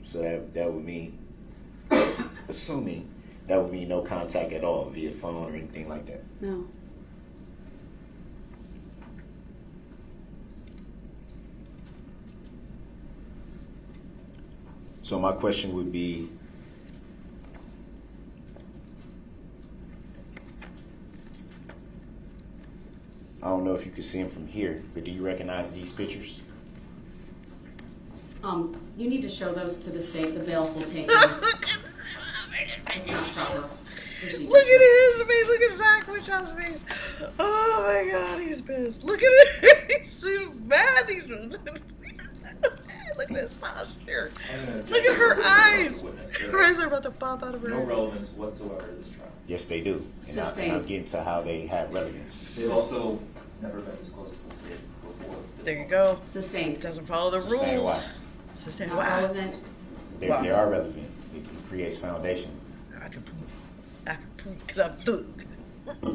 So that would mean, assuming, that would mean no contact at all via phone or anything like that. No. So my question would be, I don't know if you can see them from here, but do you recognize these pictures? You need to show those to the state. The bailiff will take them. It's not proper procedure. Look at his face. Look at Zach Wichow's face. Oh my God, he's pissed. Look at it. He's so mad. Look at his posture. Look at her eyes. Her eyes are about to pop out of her No head. relevance whatsoever to this trial. Yes, they do. And Sustained. I'll get into how they have relevance. They've also never been disclosed to the state before. There you go. It Sustained. doesn't follow the Sustained rules. why? Sustained Not why? relevant. They are relevant. It creates foundation, I can prove it up, thug.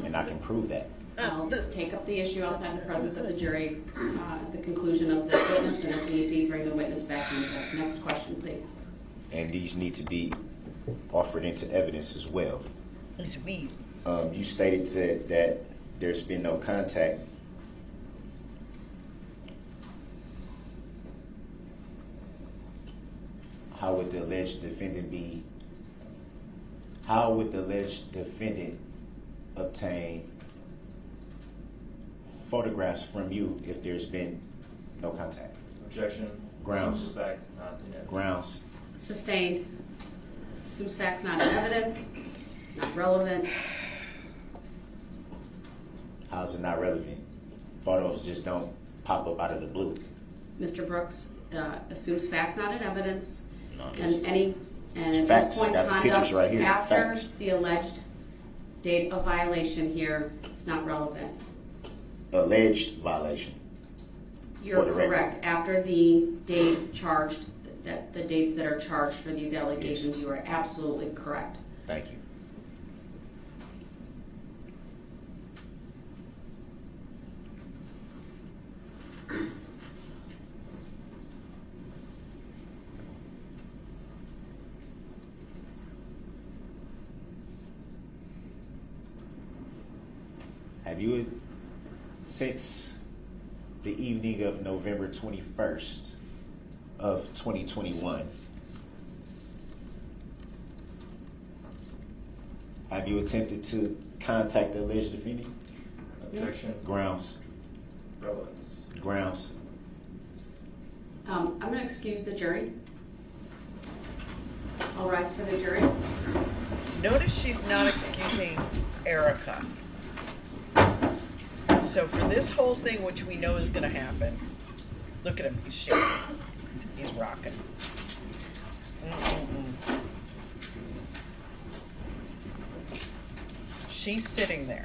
and I can prove that. I'll take up the issue outside the presence of the jury at the conclusion of this witness, and if need be, bring the witness back in. Next question, please. And these need to be offered into evidence as well. It's weed. You stated that there's been no contact. How would the alleged defendant obtain photographs from you if there's been no contact? Objection. Grounds. Suspect, not in evidence. Grounds. Sustained. Assumes facts not in evidence. Not relevant. How's it not relevant? Photos just don't pop up out of the blue. Mr. Brooks assumes facts not in evidence. No, And at this facts. point, I got the pictures conduct right here. after Facts. the alleged date of violation here is not relevant. Alleged violation. You're For the record. correct. After the date charged, the dates that are charged for these allegations, you are absolutely correct. Thank you. Have you, since the evening of November 21st of 2021, have you attempted to contact the alleged defendant? Objection. Grounds. Relevance. Grounds. I'm going to excuse the jury. I'll rise for the jury. Notice she's not excusing Erica. So for this whole thing, which we know is going to happen, look at him. He's shaking. He's rocking. She's sitting there.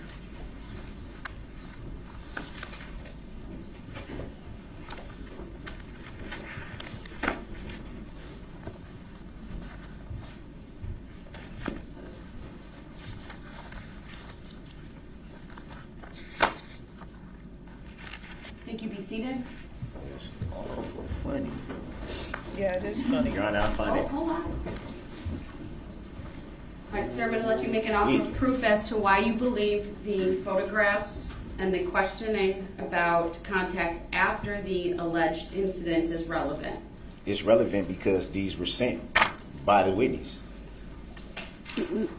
Think you be seated? It's awful funny. Yeah, it is funny. Your Honor, I find Oh, it. hold on. All right, sir, I'm going to let you make an offer of proof as to why you believe the photographs and the questioning about contact after the alleged incident is relevant. It's relevant because these were sent by the witness. It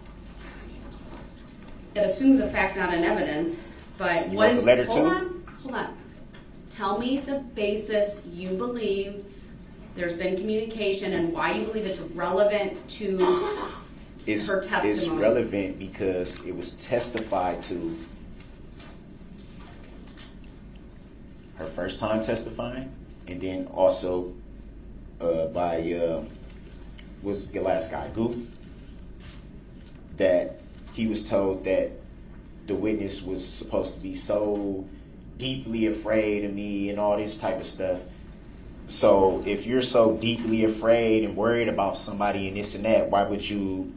assumes a fact, not an evidence, but You what want is... the letter hold too? Hold on. Tell me the basis you believe there's been communication and why you believe it's relevant to her testimony. It's relevant because it was testified to her first time testifying, and then also by what's the last guy, Guth, that he was told that the witness was supposed to be so deeply afraid of me and all this type of stuff. So if you're so deeply afraid and worried about somebody and this and that, why would you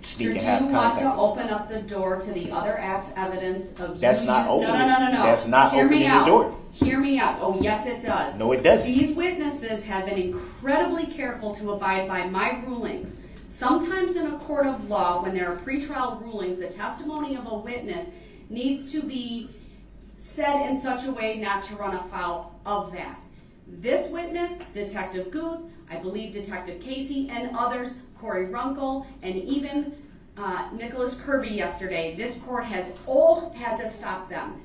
sneak and have Do you want contact? to open up the door to the other act's evidence of That's you not using- opening. No. That's not Hear me opening the out. door. Hear me out. Oh, yes, it does. No, it doesn't. These witnesses have been incredibly careful to abide by my rulings. Sometimes in a court of law, when there are pretrial rulings, the testimony of a witness needs to be said in such a way not to run afoul of that. This witness, Detective Guth, I believe Detective Casey and others, Corey Runkle, and even Nicholas Kirby yesterday, this court has all had to stop them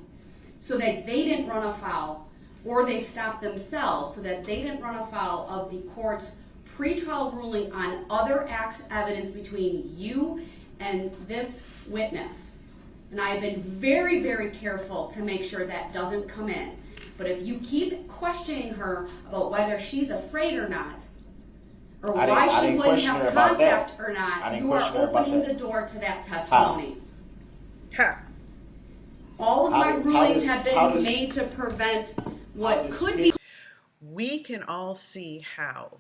so that they didn't run afoul, or they've stopped themselves so that they didn't run afoul of the court's pretrial ruling on other acts evidence between you and this witness. And I have been very, very careful to make sure that doesn't come in. But if you keep questioning her about whether she's afraid or not, or I why she didn't wouldn't question her have about contact that. or I not, didn't you are question her about opening that. the door to that testimony. Ha. All of How my does- rulings have how been does- made to prevent what does could his- be. We can all see how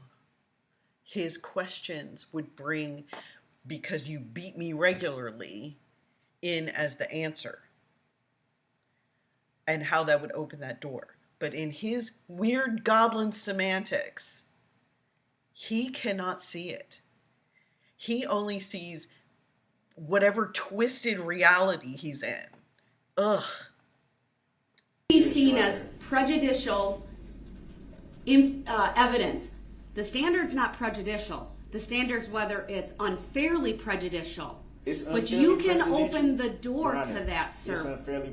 his questions would bring, because you beat me regularly, in as the answer, and how that would open that door. But in his weird goblin semantics, he cannot see it. He only sees whatever twisted reality he's in. Ugh. Be seen as prejudicial evidence. The standard's not prejudicial. The standard's whether it's unfairly prejudicial. It's But unfairly you can prejudicial. open the door Your to Honor, that, It's sir. unfairly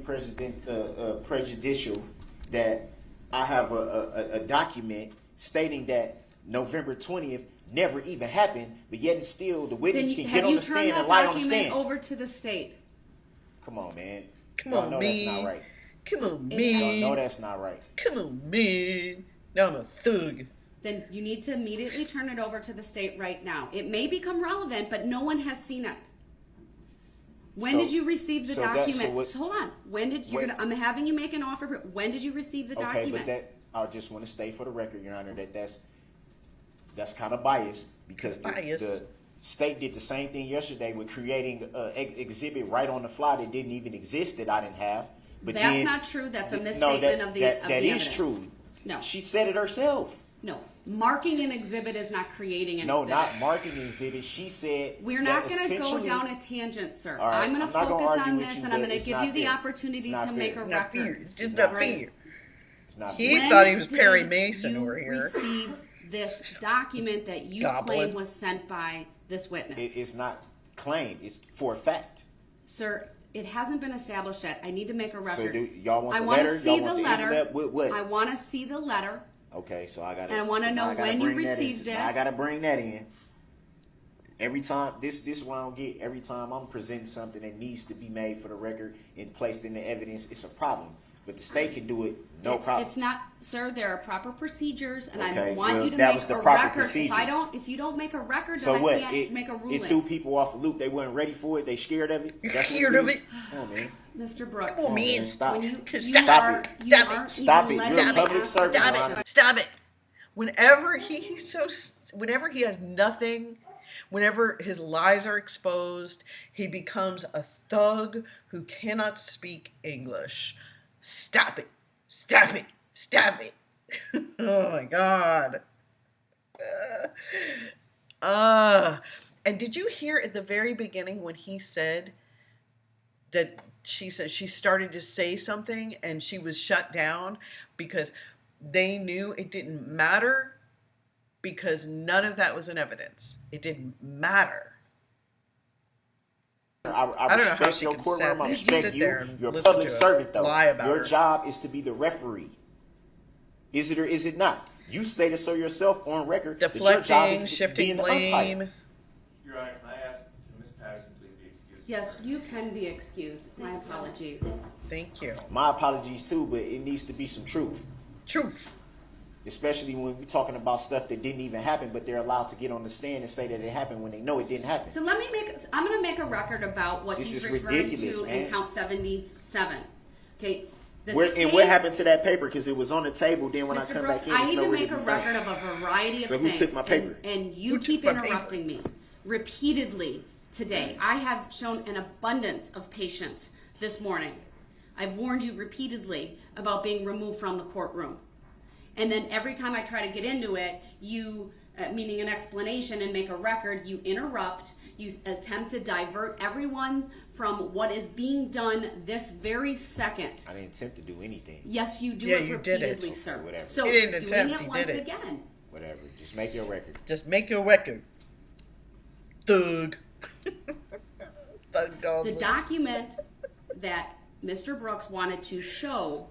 prejudicial that I have a document stating that November 20th never even happened, but yet and still the witness Then can have get on you the turned stand that and lie on the document stand. over to the state? Come on, man. Come Y'all on, know man. that's not right. Come on, It- Y'all man. know that's not right. Come on, man. Now I'm a thug. Then you need to immediately turn it over to the state right now. It may become relevant, but no one has seen it. When So- did you receive the so that- so document? what- Hold on. When did you? When- I'm having you make an offer. When did you receive the Okay, document? but I just want to stay for the record, Your Honor, that's kind of biased because the state did the same thing yesterday with creating an exhibit right on the fly that didn't even exist that I didn't have. But That's then, not true. That's a No, misstatement of the that evidence. is true. No. She said it herself. No. Marking an exhibit is not creating an No, exhibit. not marketing exhibit. She said We're that not going to go essentially- down a tangent, sir. All right, I'm going to I'm not gonna focus argue on with this, you, and I'm but going to it's give not you the fair. opportunity It's not to make a fair. Not record. fair. It's just It's not not fair. It's not He fair. thought he was When Perry did Mason you over here. receive this document that you Goblin. claim was sent by this witness? It's not claimed. It's for a fact. Sir, it hasn't been established yet. I need to make a record. So do y'all want I the wanna letter? see Y'all the want the letter. envelope? What? I want to see the letter. Okay, so I gotta. And I wanna so now know I gotta when you bring that in. received it. Now I gotta bring that in. Every time, this is what I don't get. Every time I'm presenting something that needs to be made for the record and placed in the evidence, it's a problem but the state can do it no problem. It's not, sir. There are proper procedures, and Okay, I want well, you to that make was the a proper record. procedure. If you don't make a record, So then what? I can't make a ruling. It threw people off a loop. They weren't ready for it. They scared of it. You're That's what scared of is? it? Come on, man. Mr. Brooks, Come on, man. Stop. when you Stop are, it. you Stop it. aren't Stop even it. letting You're a me public ask servant, the Your question. Honor. Stop it. Whenever he has nothing, whenever his lies are exposed, he becomes a thug who cannot speak English. Stop it. Stop it. Stop it. Oh my God. And did you hear at the very beginning when he said that she said she started to say something and she was shut down because they knew it didn't matter because none of that was in evidence. It didn't matter. I don't know how respect she your can courtroom. I sit respect there you. and You're a listen public to servant, though. lie about Your her. job is to be the referee. Is it or is it not? You stated so yourself on record. that your job Deflecting, is shifting being the umpire. blame. Your Honor, can I ask Ms. Patterson please be excused? Yes, you can be excused. My apologies. Thank you. My apologies too, but it needs to be some truth. Truth. Especially when we're talking about stuff that didn't even happen, but they're allowed to get on the stand and say that it happened when they know it didn't happen. So I'm going to make a record about what This he's is referring ridiculous, to man. in count 77. Okay. The And what happened to that paper? Because it was on the table. Then when I Mr. come Brooks, back in, I it's need to nowhere make to a be record found. of a variety of So who things. took my paper? And you Who keep took my paper? interrupting me repeatedly today. I have shown an abundance of patience this morning. I've warned you repeatedly about being removed from the courtroom. And then every time I try to get into it, you, meaning an explanation and make a record, you interrupt, you attempt to divert everyone from what is being done this very second. I didn't attempt to do anything. Yes, you do Yeah, it you did it. repeatedly, sir. Whatever. So He didn't doing attempt, it he once did it. again. Whatever. Just make your record. Just make your record. Thug. Thug The goblin. document that Mr. Brooks wanted to show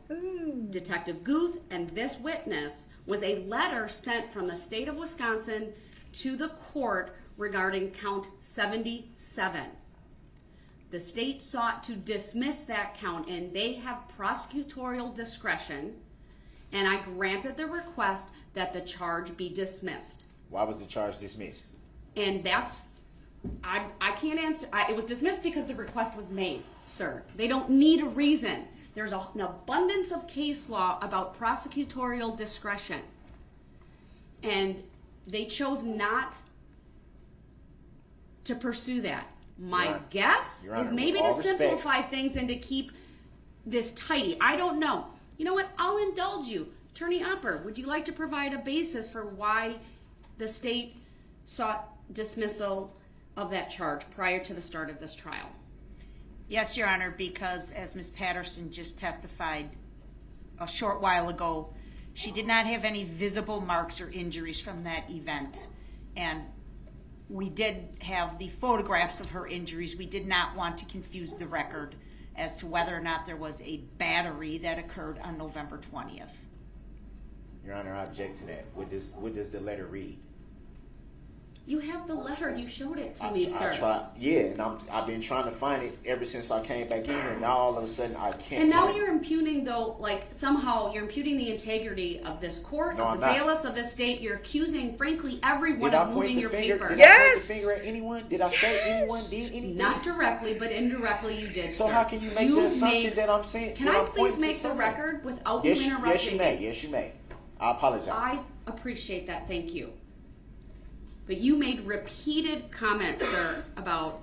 Detective Guth and this witness was a letter sent from the state of Wisconsin to the court regarding count 77. The state sought to dismiss that count, and they have prosecutorial discretion, and I granted the request that the charge be dismissed. Why was the charge dismissed? And that's, I can't answer. It was dismissed because the request was made, sir. They don't need a reason. There's an abundance of case law about prosecutorial discretion. And they chose not to pursue that. My Your Honor, guess Your is Honor, maybe with to all respect. simplify things and to keep this tidy. I don't know. You know what? I'll indulge you. Attorney Opper, would you like to provide a basis for why the state sought dismissal of that charge prior to the start of this trial? Yes, Your Honor, because as Ms. Patterson just testified a short while ago, she did not have any visible marks or injuries from that event. And we did have the photographs of her injuries. We did not want to confuse the record as to whether or not there was a battery that occurred on November 20th. Your Honor, I object to that. What does the letter read? You have the letter. You showed it to me, sir. And I've been trying to find it ever since I came back in, and now all of a sudden I can't. And now find you're impugning, though, like somehow you're impugning the integrity of this court, No, of I'm the not. bailiffs of this state. You're accusing, frankly, everyone Did I of point moving the your finger? paper. Did I Yes! point the finger at anyone? Did I say anyone did anything? Not directly, but indirectly you did, So sir. how can you make the assumption that I'm saying? Can that I I'm please pointing to make the someone? record without Yes, you interrupting yes, you may. me? Yes, you may. I apologize. I appreciate that. Thank you. But you made repeated comments, sir, about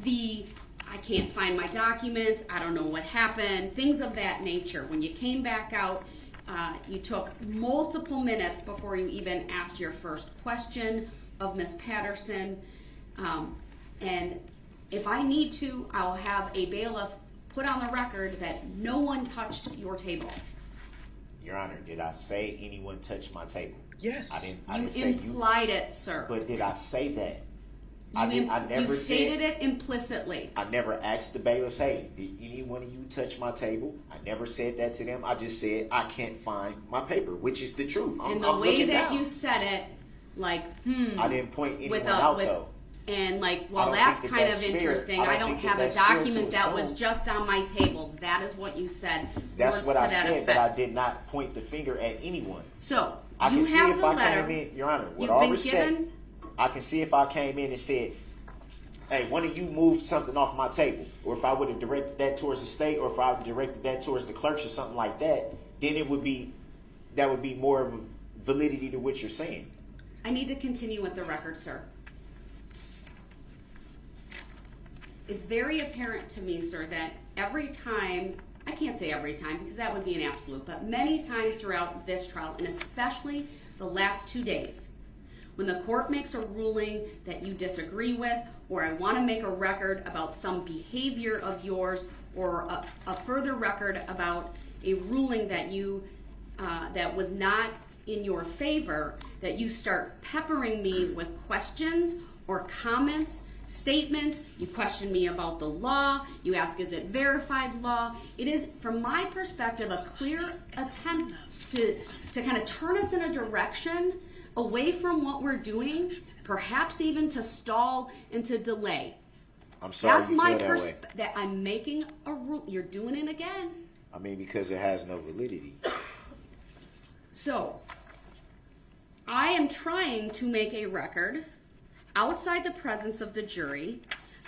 I can't find my documents, I don't know what happened, things of that nature. When you came back out, you took multiple minutes before you even asked your first question of Ms. Patterson. And if I need to, I'll have a bailiff put on the record that no one touched your table. Your Honor, did I say anyone touched my table? Yes. I didn't You say you. implied it, sir. But did I say that? You stated it implicitly. I never asked the bailiffs, hey, did any one of you touch my table? I never said that to them. I just said, I can't find my paper, which is the truth. And the I'm way looking that down. you said it, like, I didn't point anyone Without- out, with- though. And like, I well, don't that's think that kind that's of fair. interesting. I I don't don't think have that a that's fair to document that was assume. just on my table. That is what you said. That's Words what to I that said, effect. but I did not point the finger at anyone. So, I you can see have if the I letter. came in, Your Honor, with You've all been respect, given. I can see if I came in and said, hey, one of you moved something off my table, or if I would have directed that towards the state, or if I would have directed that towards the clerks or something like that, then that would be more of a validity to what you're saying. I need to continue with the record, sir. It's very apparent to me, sir, that every time, I can't say every time because that would be an absolute, but many times throughout this trial, and especially the last 2 days, when the court makes a ruling that you disagree with, or I want to make a record about some behavior of yours, or a further record about a ruling that you that was not in your favor, that you start peppering me with questions or comments, statements. You question me about the law. You ask, is it verified law? It is, from my perspective, a clear attempt to kind of turn us in a direction away from what we're doing, perhaps even to stall and to delay. I'm sorry That's you my feel that way. that I'm making a rule. You're doing it again. I mean, because it has no validity. So, I am trying to make a record outside the presence of the jury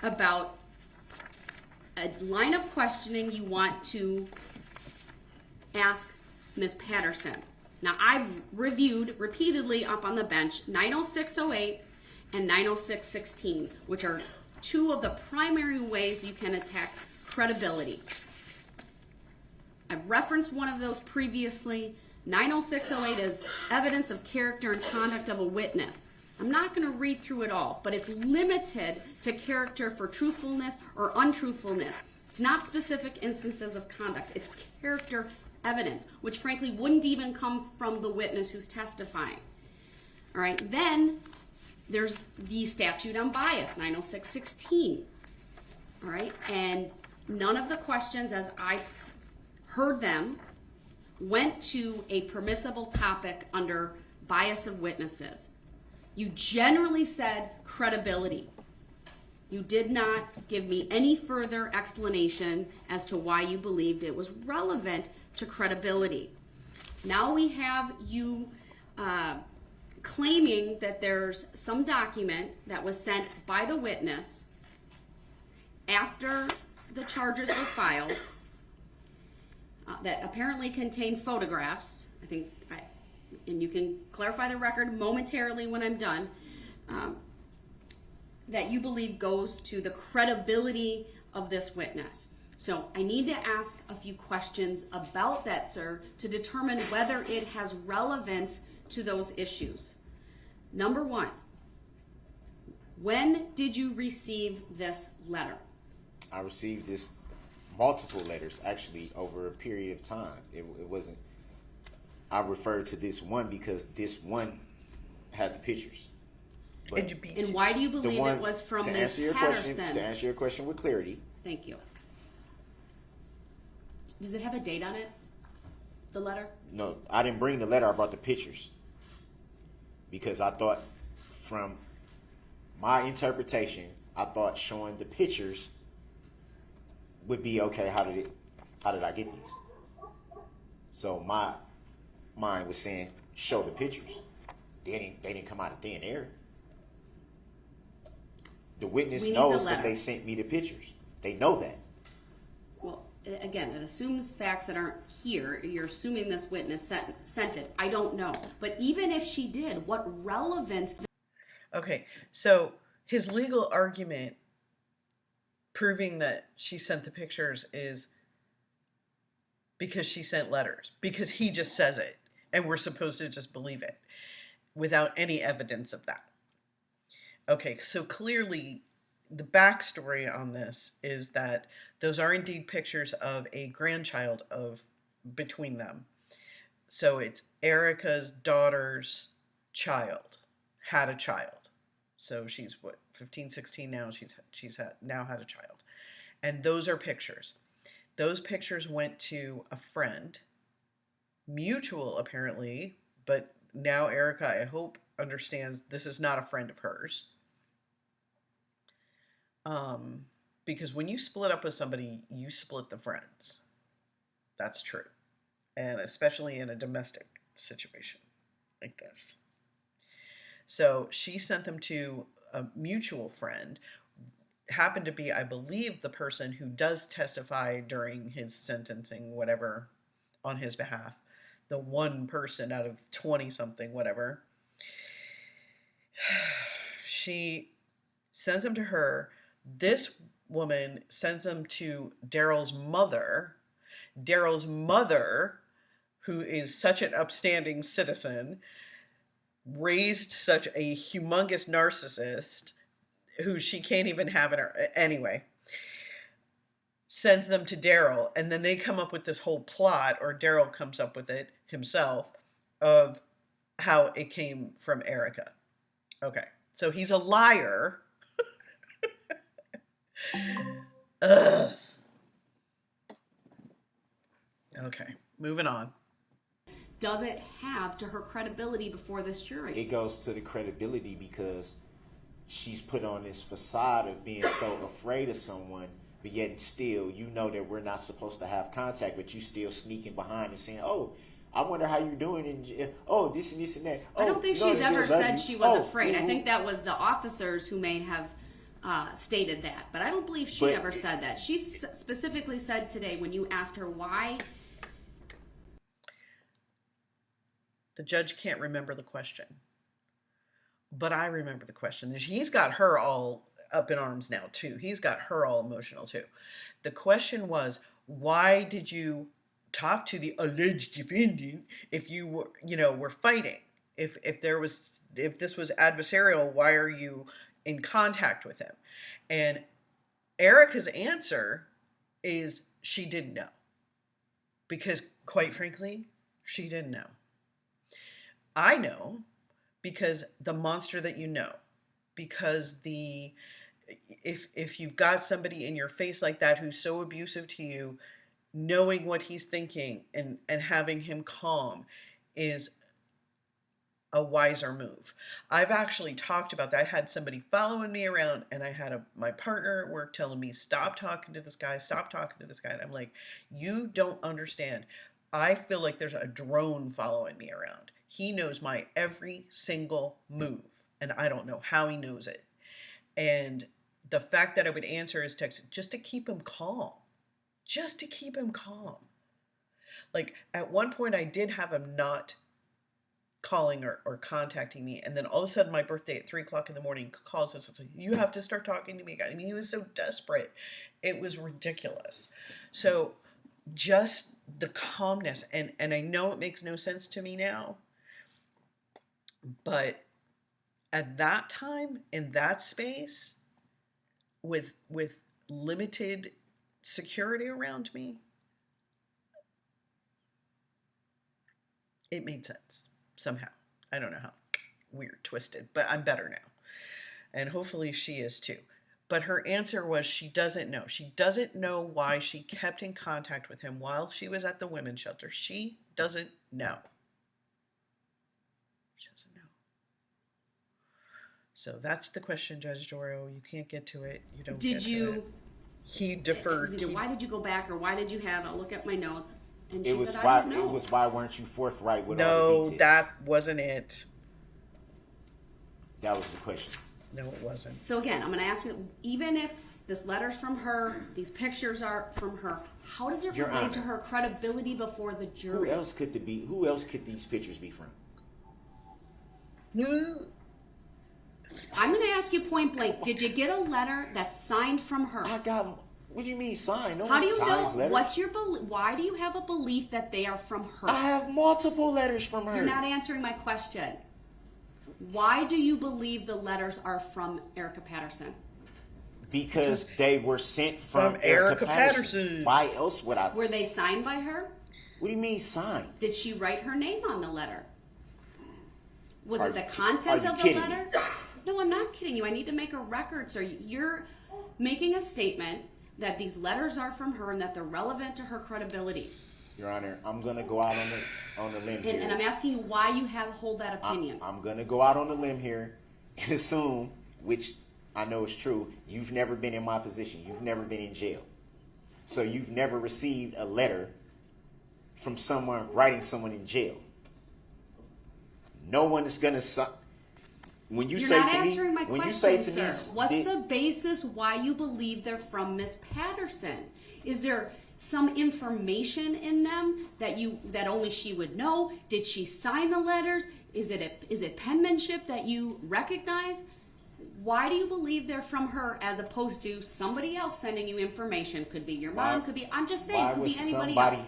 about a line of questioning you want to ask Ms. Patterson. Now, I've reviewed repeatedly up on the bench 90608 and 90616, which are two of the primary ways you can attack credibility. I've referenced one of those previously. 90608 is evidence of character and conduct of a witness. I'm not going to read through it all, but it's limited to character for truthfulness or untruthfulness. It's not specific instances of conduct. It's character evidence, which frankly wouldn't even come from the witness who's testifying. All right, then there's the statute on bias, 90616. All right, and none of the questions as I heard them went to a permissible topic under bias of witnesses. You generally said credibility. You did not give me any further explanation as to why you believed it was relevant to credibility. Now we have you claiming that there's some document that was sent by the witness after the charges were filed that apparently contained photographs. And you can clarify the record momentarily when I'm done, that you believe goes to the credibility of this witness. So I need to ask a few questions about that, sir, to determine whether it has relevance to those issues. Number one, when did you receive this letter? I received this multiple letters, actually, over a period of time. It wasn't, I referred to this one because this one had the pictures. But And why do you believe it was from Ms. Patterson? To answer your question with clarity. Thank you. Does it have a date on it, the letter? No, I didn't bring the letter, I brought the pictures. Because I thought, from my interpretation, I thought showing the pictures would be okay. How did I get these? So my mind was saying, show the pictures. They didn't come out of thin air. The witness We need knows the that letter. they sent me the pictures. They know that. Well, again, it assumes facts that aren't here. You're assuming this witness sent it. I don't know. But even if she did, what relevance? Okay, so his legal argument proving that she sent the pictures is because she sent letters, because he just says it, and we're supposed to just believe it without any evidence of that. Okay, so clearly the backstory on this is that those are indeed pictures of a grandchild of between them. So it's Erica's daughter's child, had a child. So she's what, 15, 16 now, now had a child. And those are pictures. Those pictures went to a friend, mutual apparently, but now Erica, I hope, understands this is not a friend of hers. Because when you split up with somebody, you split the friends. That's true. And especially in a domestic situation like this. So she sent them to a mutual friend, happened to be, I believe, the person who does testify during his sentencing, whatever, on his behalf. The one person out of 20 something, whatever. She sends him to her. This woman sends him to Daryl's mother. Daryl's mother, who is such an upstanding citizen, raised such a humongous narcissist who she can't even have in her. Anyway, sends them to Daryl, and then they come up with this whole plot, or Daryl comes up with it himself, of how it came from Erica. Okay, so he's a liar. Ugh. Okay, moving on. Does it have to her credibility before this jury? It goes to the credibility because she's put on this facade of being so afraid of someone, but yet still, you know that we're not supposed to have contact, but you still sneaking behind and saying, oh, I wonder how you're doing, and oh, this and this and that. Oh, I don't think she's ever said she was afraid. I think that was the officers who may have stated that, but I don't believe she ever said that. She specifically said today, when you asked her why. The judge can't remember the question, but I remember the question. He's got her all up in arms now too. He's got her all emotional too. The question was, why did you talk to the alleged defendant if you were, were fighting? If this was adversarial, why are you in contact with him? And Erica's answer is she didn't know. Because quite frankly, she didn't know. I know because the monster that you know, because if you've got somebody in your face like that who's so abusive to you, knowing what he's thinking and having him calm is a wiser move. I've actually talked about that. I had somebody following me around, and I had my partner at work telling me, stop talking to this guy, stop talking to this guy. And I'm like, you don't understand. I feel like there's a drone following me around. He knows my every single move, and I don't know how he knows it. And the fact that I would answer his text just to keep him calm, Like at one point I did have him not calling or contacting me, and then all of a sudden my birthday at 3:00 in the morning calls us and says, you have to start talking to me again. I mean, he was so desperate. It was ridiculous. So just the calmness, and I know it makes no sense to me now, but at that time, in that space, with limited security around me, it made sense somehow. I don't know how. Weird, twisted, but I'm better now. And hopefully she is too. But her answer was she doesn't know. She doesn't know why she kept in contact with him while she was at the women's shelter. She doesn't know. She doesn't know. So that's the question, Judge Doro. You can't get to it. You don't get to it. He deferred. Why did you go back, or why did you have, I'll look at my notes. And she said, why, I don't know. It was why weren't you forthright with all the details? No, that wasn't it. That was the question. No, it wasn't. So again, I'm going to ask you, even if this letter's from her, these pictures are from her, how does it relate to her credibility before the jury? Who else could these pictures be from? I'm going to ask you point blank. Did you get a letter that's signed from her? I got. What do you mean signed? No How do you know? Letters. What's your why do you have a belief that they are from her? I have multiple letters from her. You're not answering my question. Why do you believe the letters are from Erica Patterson? Because they were sent from Erica Patterson. Why else would I? Were they signed by her? What do you mean signed? Did she write her name on the letter? Was it the content of the letter? No, I'm not kidding you. I need to make a record, sir. You're making a statement that these letters are from her and that they're relevant to her credibility. Your Honor, I'm going to go out on the limb here. And I'm asking you why you hold that opinion. I'm going to go out on the limb here and assume, which I know it's true. You've never been in my position. You've never been in jail. So you've never received a letter from someone writing someone in jail. No one is going to... When you You're say not to me... answering my when question, you say to sir. me... What's the basis why you believe they're from Miss Patterson? Is there some information in them that only she would know? Did she sign the letters? Is it penmanship that you recognize? Why do you believe they're from her as opposed to somebody else sending you information? Could be your mom, could be, I'm just saying, could be anybody else.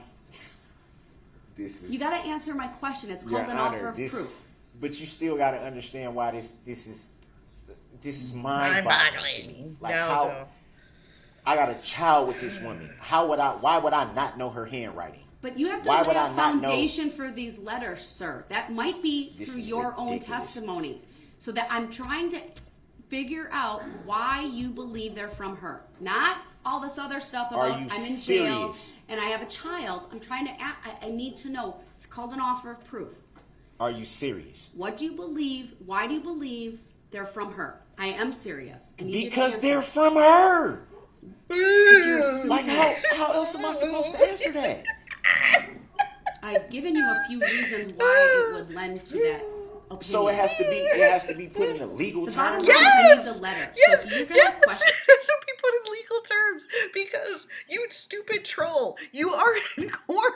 You got to answer my question. It's called an offer of proof. But you still got to understand why this is mind-boggling. Like how I got a child with this woman. Why would I not know her handwriting? But you have to lay a foundation for these letters, sir. That might be through your own testimony. So that I'm trying to figure out why you believe they're from her. Not all this other stuff about I'm in jail and I have a child. I'm trying to I need to know. It's called an offer of proof. Are you serious? What do you believe? Why do you believe they're from her? I am serious. Because they're from her. Like how else am I supposed to answer that? I've given you a few reasons why it would lend to that opinion. So it has to be put in a legal term. I need the letter. Yes, so if you're gonna question, it should be put in legal terms because you stupid troll, you are in court.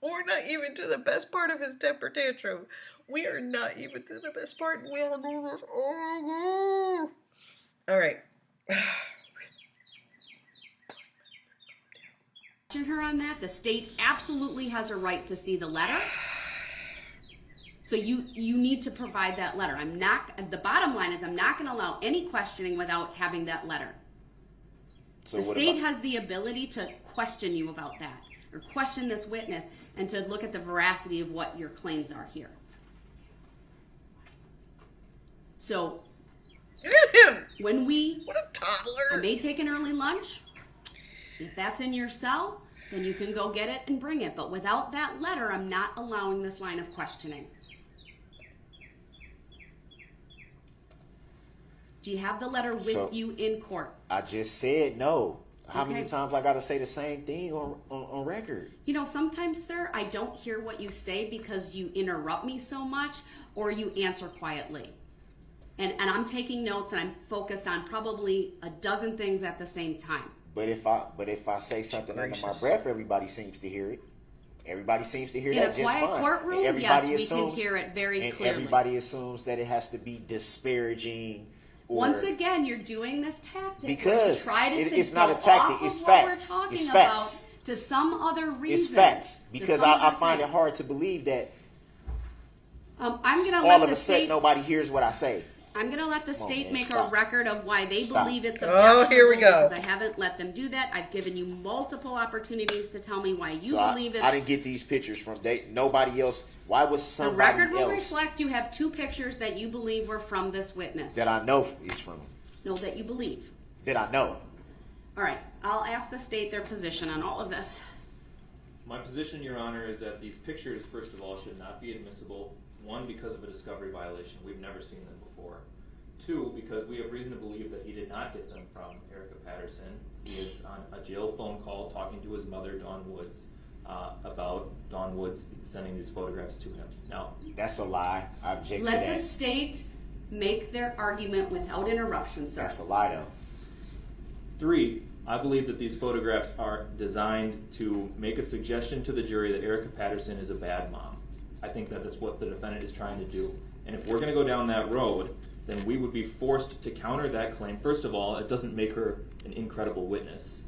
We're not even to the best part of his temper tantrum. We are not even to the best part. We all know this. Oh, no. All right. her on that. The state absolutely has a right to see the letter. So you need to provide that letter. The bottom line is I'm not going to allow any questioning without having that letter. So the state has the ability to question you about that, or question this witness, and to look at the veracity of what your claims are here. So, look at him. What a toddler. I may take an early lunch. If that's in your cell, then you can go get it and bring it. But without that letter, I'm not allowing this line of questioning. Do you have the letter with you in court? I just said no. How many times I got to say the same thing on record? You know, sometimes, sir, I don't hear what you say because you interrupt me so much or you answer quietly. And I'm taking notes and I'm focused on probably a dozen things at the same time. But if I say something under my breath, everybody seems to hear it. Everybody seems to hear that just fine. In a quiet courtroom, yes, we can hear it very clearly. And everybody assumes that it has to be disparaging. Once again, you're doing this tactic. Because it's not a tactic, it's facts. It's facts. To some other reason. It's facts. Because I find it hard to believe that I'm gonna all of a sudden nobody hears what I say. I'm going to let the state make a record of why they believe it's Oh, objectionable. here we go. Because I haven't let them do that. I've given you multiple opportunities to tell me why you believe it's... I didn't get these pictures from nobody else. Why was somebody else... The record will reflect you have 2 pictures that you believe were from this witness. That I know is from him. No, that you believe. That I know. All right. I'll ask the state their position on all of this. My position, Your Honor, is that these pictures, first of all, should not be admissible. 1, because of a discovery violation. We've never seen them before. 2, because we have reason to believe that he did not get them from Erica Patterson. He is on a jail phone call talking to his mother, Dawn Woods, about Dawn Woods sending these photographs to him. Now, that's a lie. I object to that. Let the state make their argument without interruption, sir. That's a lie, though. 3, I believe that these photographs are designed to make a suggestion to the jury that Erica Patterson is a bad mom. I think that is what the defendant is trying to do. And if we're going to go down that road, then we would be forced to counter that claim. First of all, it doesn't make her an incredible witness,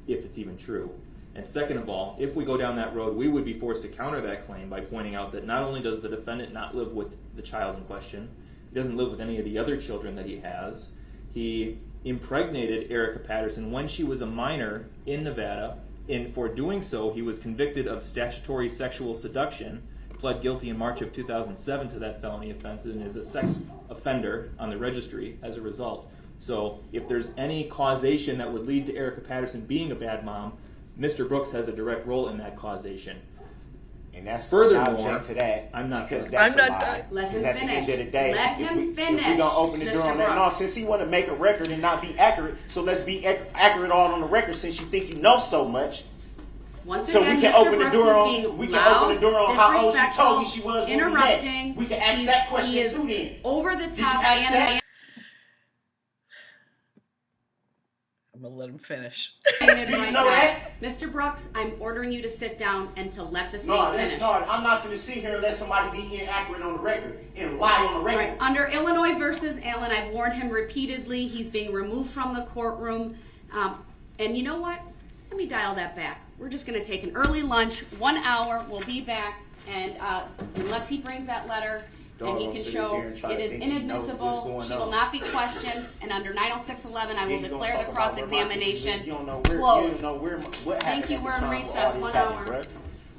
if it's even true. And second of all, if we go down that road, we would be forced to counter that claim by pointing out that not only does the defendant not live with the child in question, he doesn't live with any of the other children that he has. He impregnated Erica Patterson when she was a minor in Nevada, and for doing so, he was convicted of statutory sexual seduction, pled guilty in March of 2007 to that felony offense, and is a sex offender on the registry as a result. So if there's any causation that would lead to Erica Patterson being a bad mom, Mr. Brooks has a direct role in that causation. And that's Furthermore, I object to that. I'm not because done. that's I'm not a lie. done. Let him Because at the end of the day, Let him if we finish, gonna open the door Mr. on that, no, Brooks. since he want to make a record and not be accurate, so let's be accurate all on the record. Since you think you know so much, Once so again, we can Mr. open the Brooks door is on. being We can loud, open the door on how old she told me she disrespectful, was when interrupting. we met. We can ask He's- that question he is too. Then over the Did you top ask and that? I'm gonna let him finish. animated Did you right know now. that? Mr. Brooks, I'm ordering you to sit down and to let the No, state that's finish. not. I'm not going to sit here and let somebody be inaccurate on the record and lie on the record. Right. Under Illinois versus Allen, I've warned him repeatedly. He's being removed from the courtroom. And you know what? Let me dial that back. We're just going to take an early lunch, 1 hour. We'll be back. And unless he brings that letter and he Don't can sit show here and try it to is think he knows what's inadmissible, going she will on. not be questioned. And under 906.11, I will Then you gonna declare talk the about where my cross-examination kids live. You don't know where, closed. You don't know where, what Thank happened you. at We're the in time recess, all this 1 happened, hour. bruh.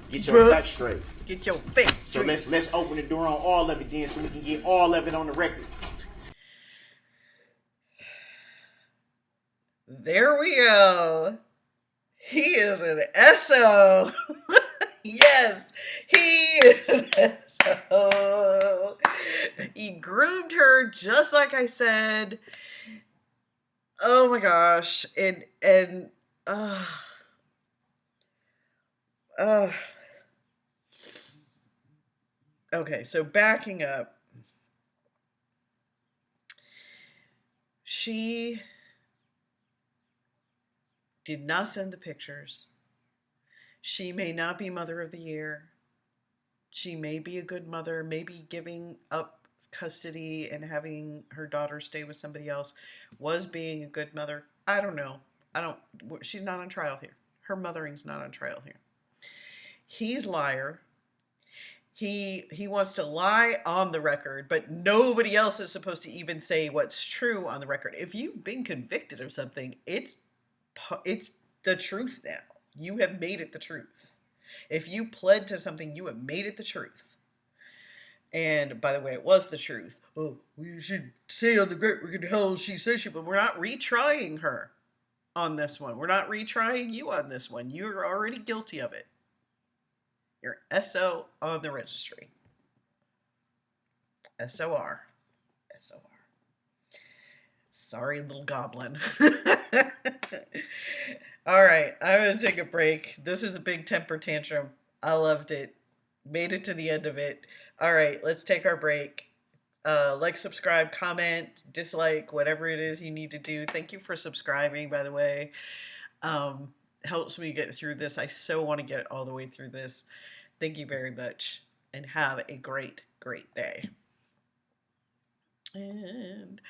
Get your Bruh. facts straight. Get your face So straight. let's open the door on all of it then, so we can get all of it on the record. There we go. He is an SO. Yes, he is an SO. He groomed her just like I said. Oh my gosh. And okay, so backing up. She did not send the pictures. She may not be Mother of the Year. She may be a good mother, maybe giving up custody and having her daughter stay with somebody else was being a good mother. I don't know. She's not on trial here. Her mothering's not on trial here. He's liar. He wants to lie on the record, but nobody else is supposed to even say what's true on the record. If you've been convicted of something, it's the truth now. You have made it the truth. If you pled to something, you have made it the truth. And by the way, it was the truth. Oh, we should say on the great record how she says she, but we're not retrying her on this one. We're not retrying you on this one. You're already guilty of it. You're SO on the registry. SOR. SOR. Sorry, little goblin. All right, I'm going to take a break. This is a big temper tantrum. I loved it. Made it to the end of it. All right, let's take our break. Like, subscribe, comment, dislike, whatever it is you need to do. Thank you for subscribing, by the way. Helps me get through this. I so want to get all the way through this. Thank you very much, and have a great, great day. And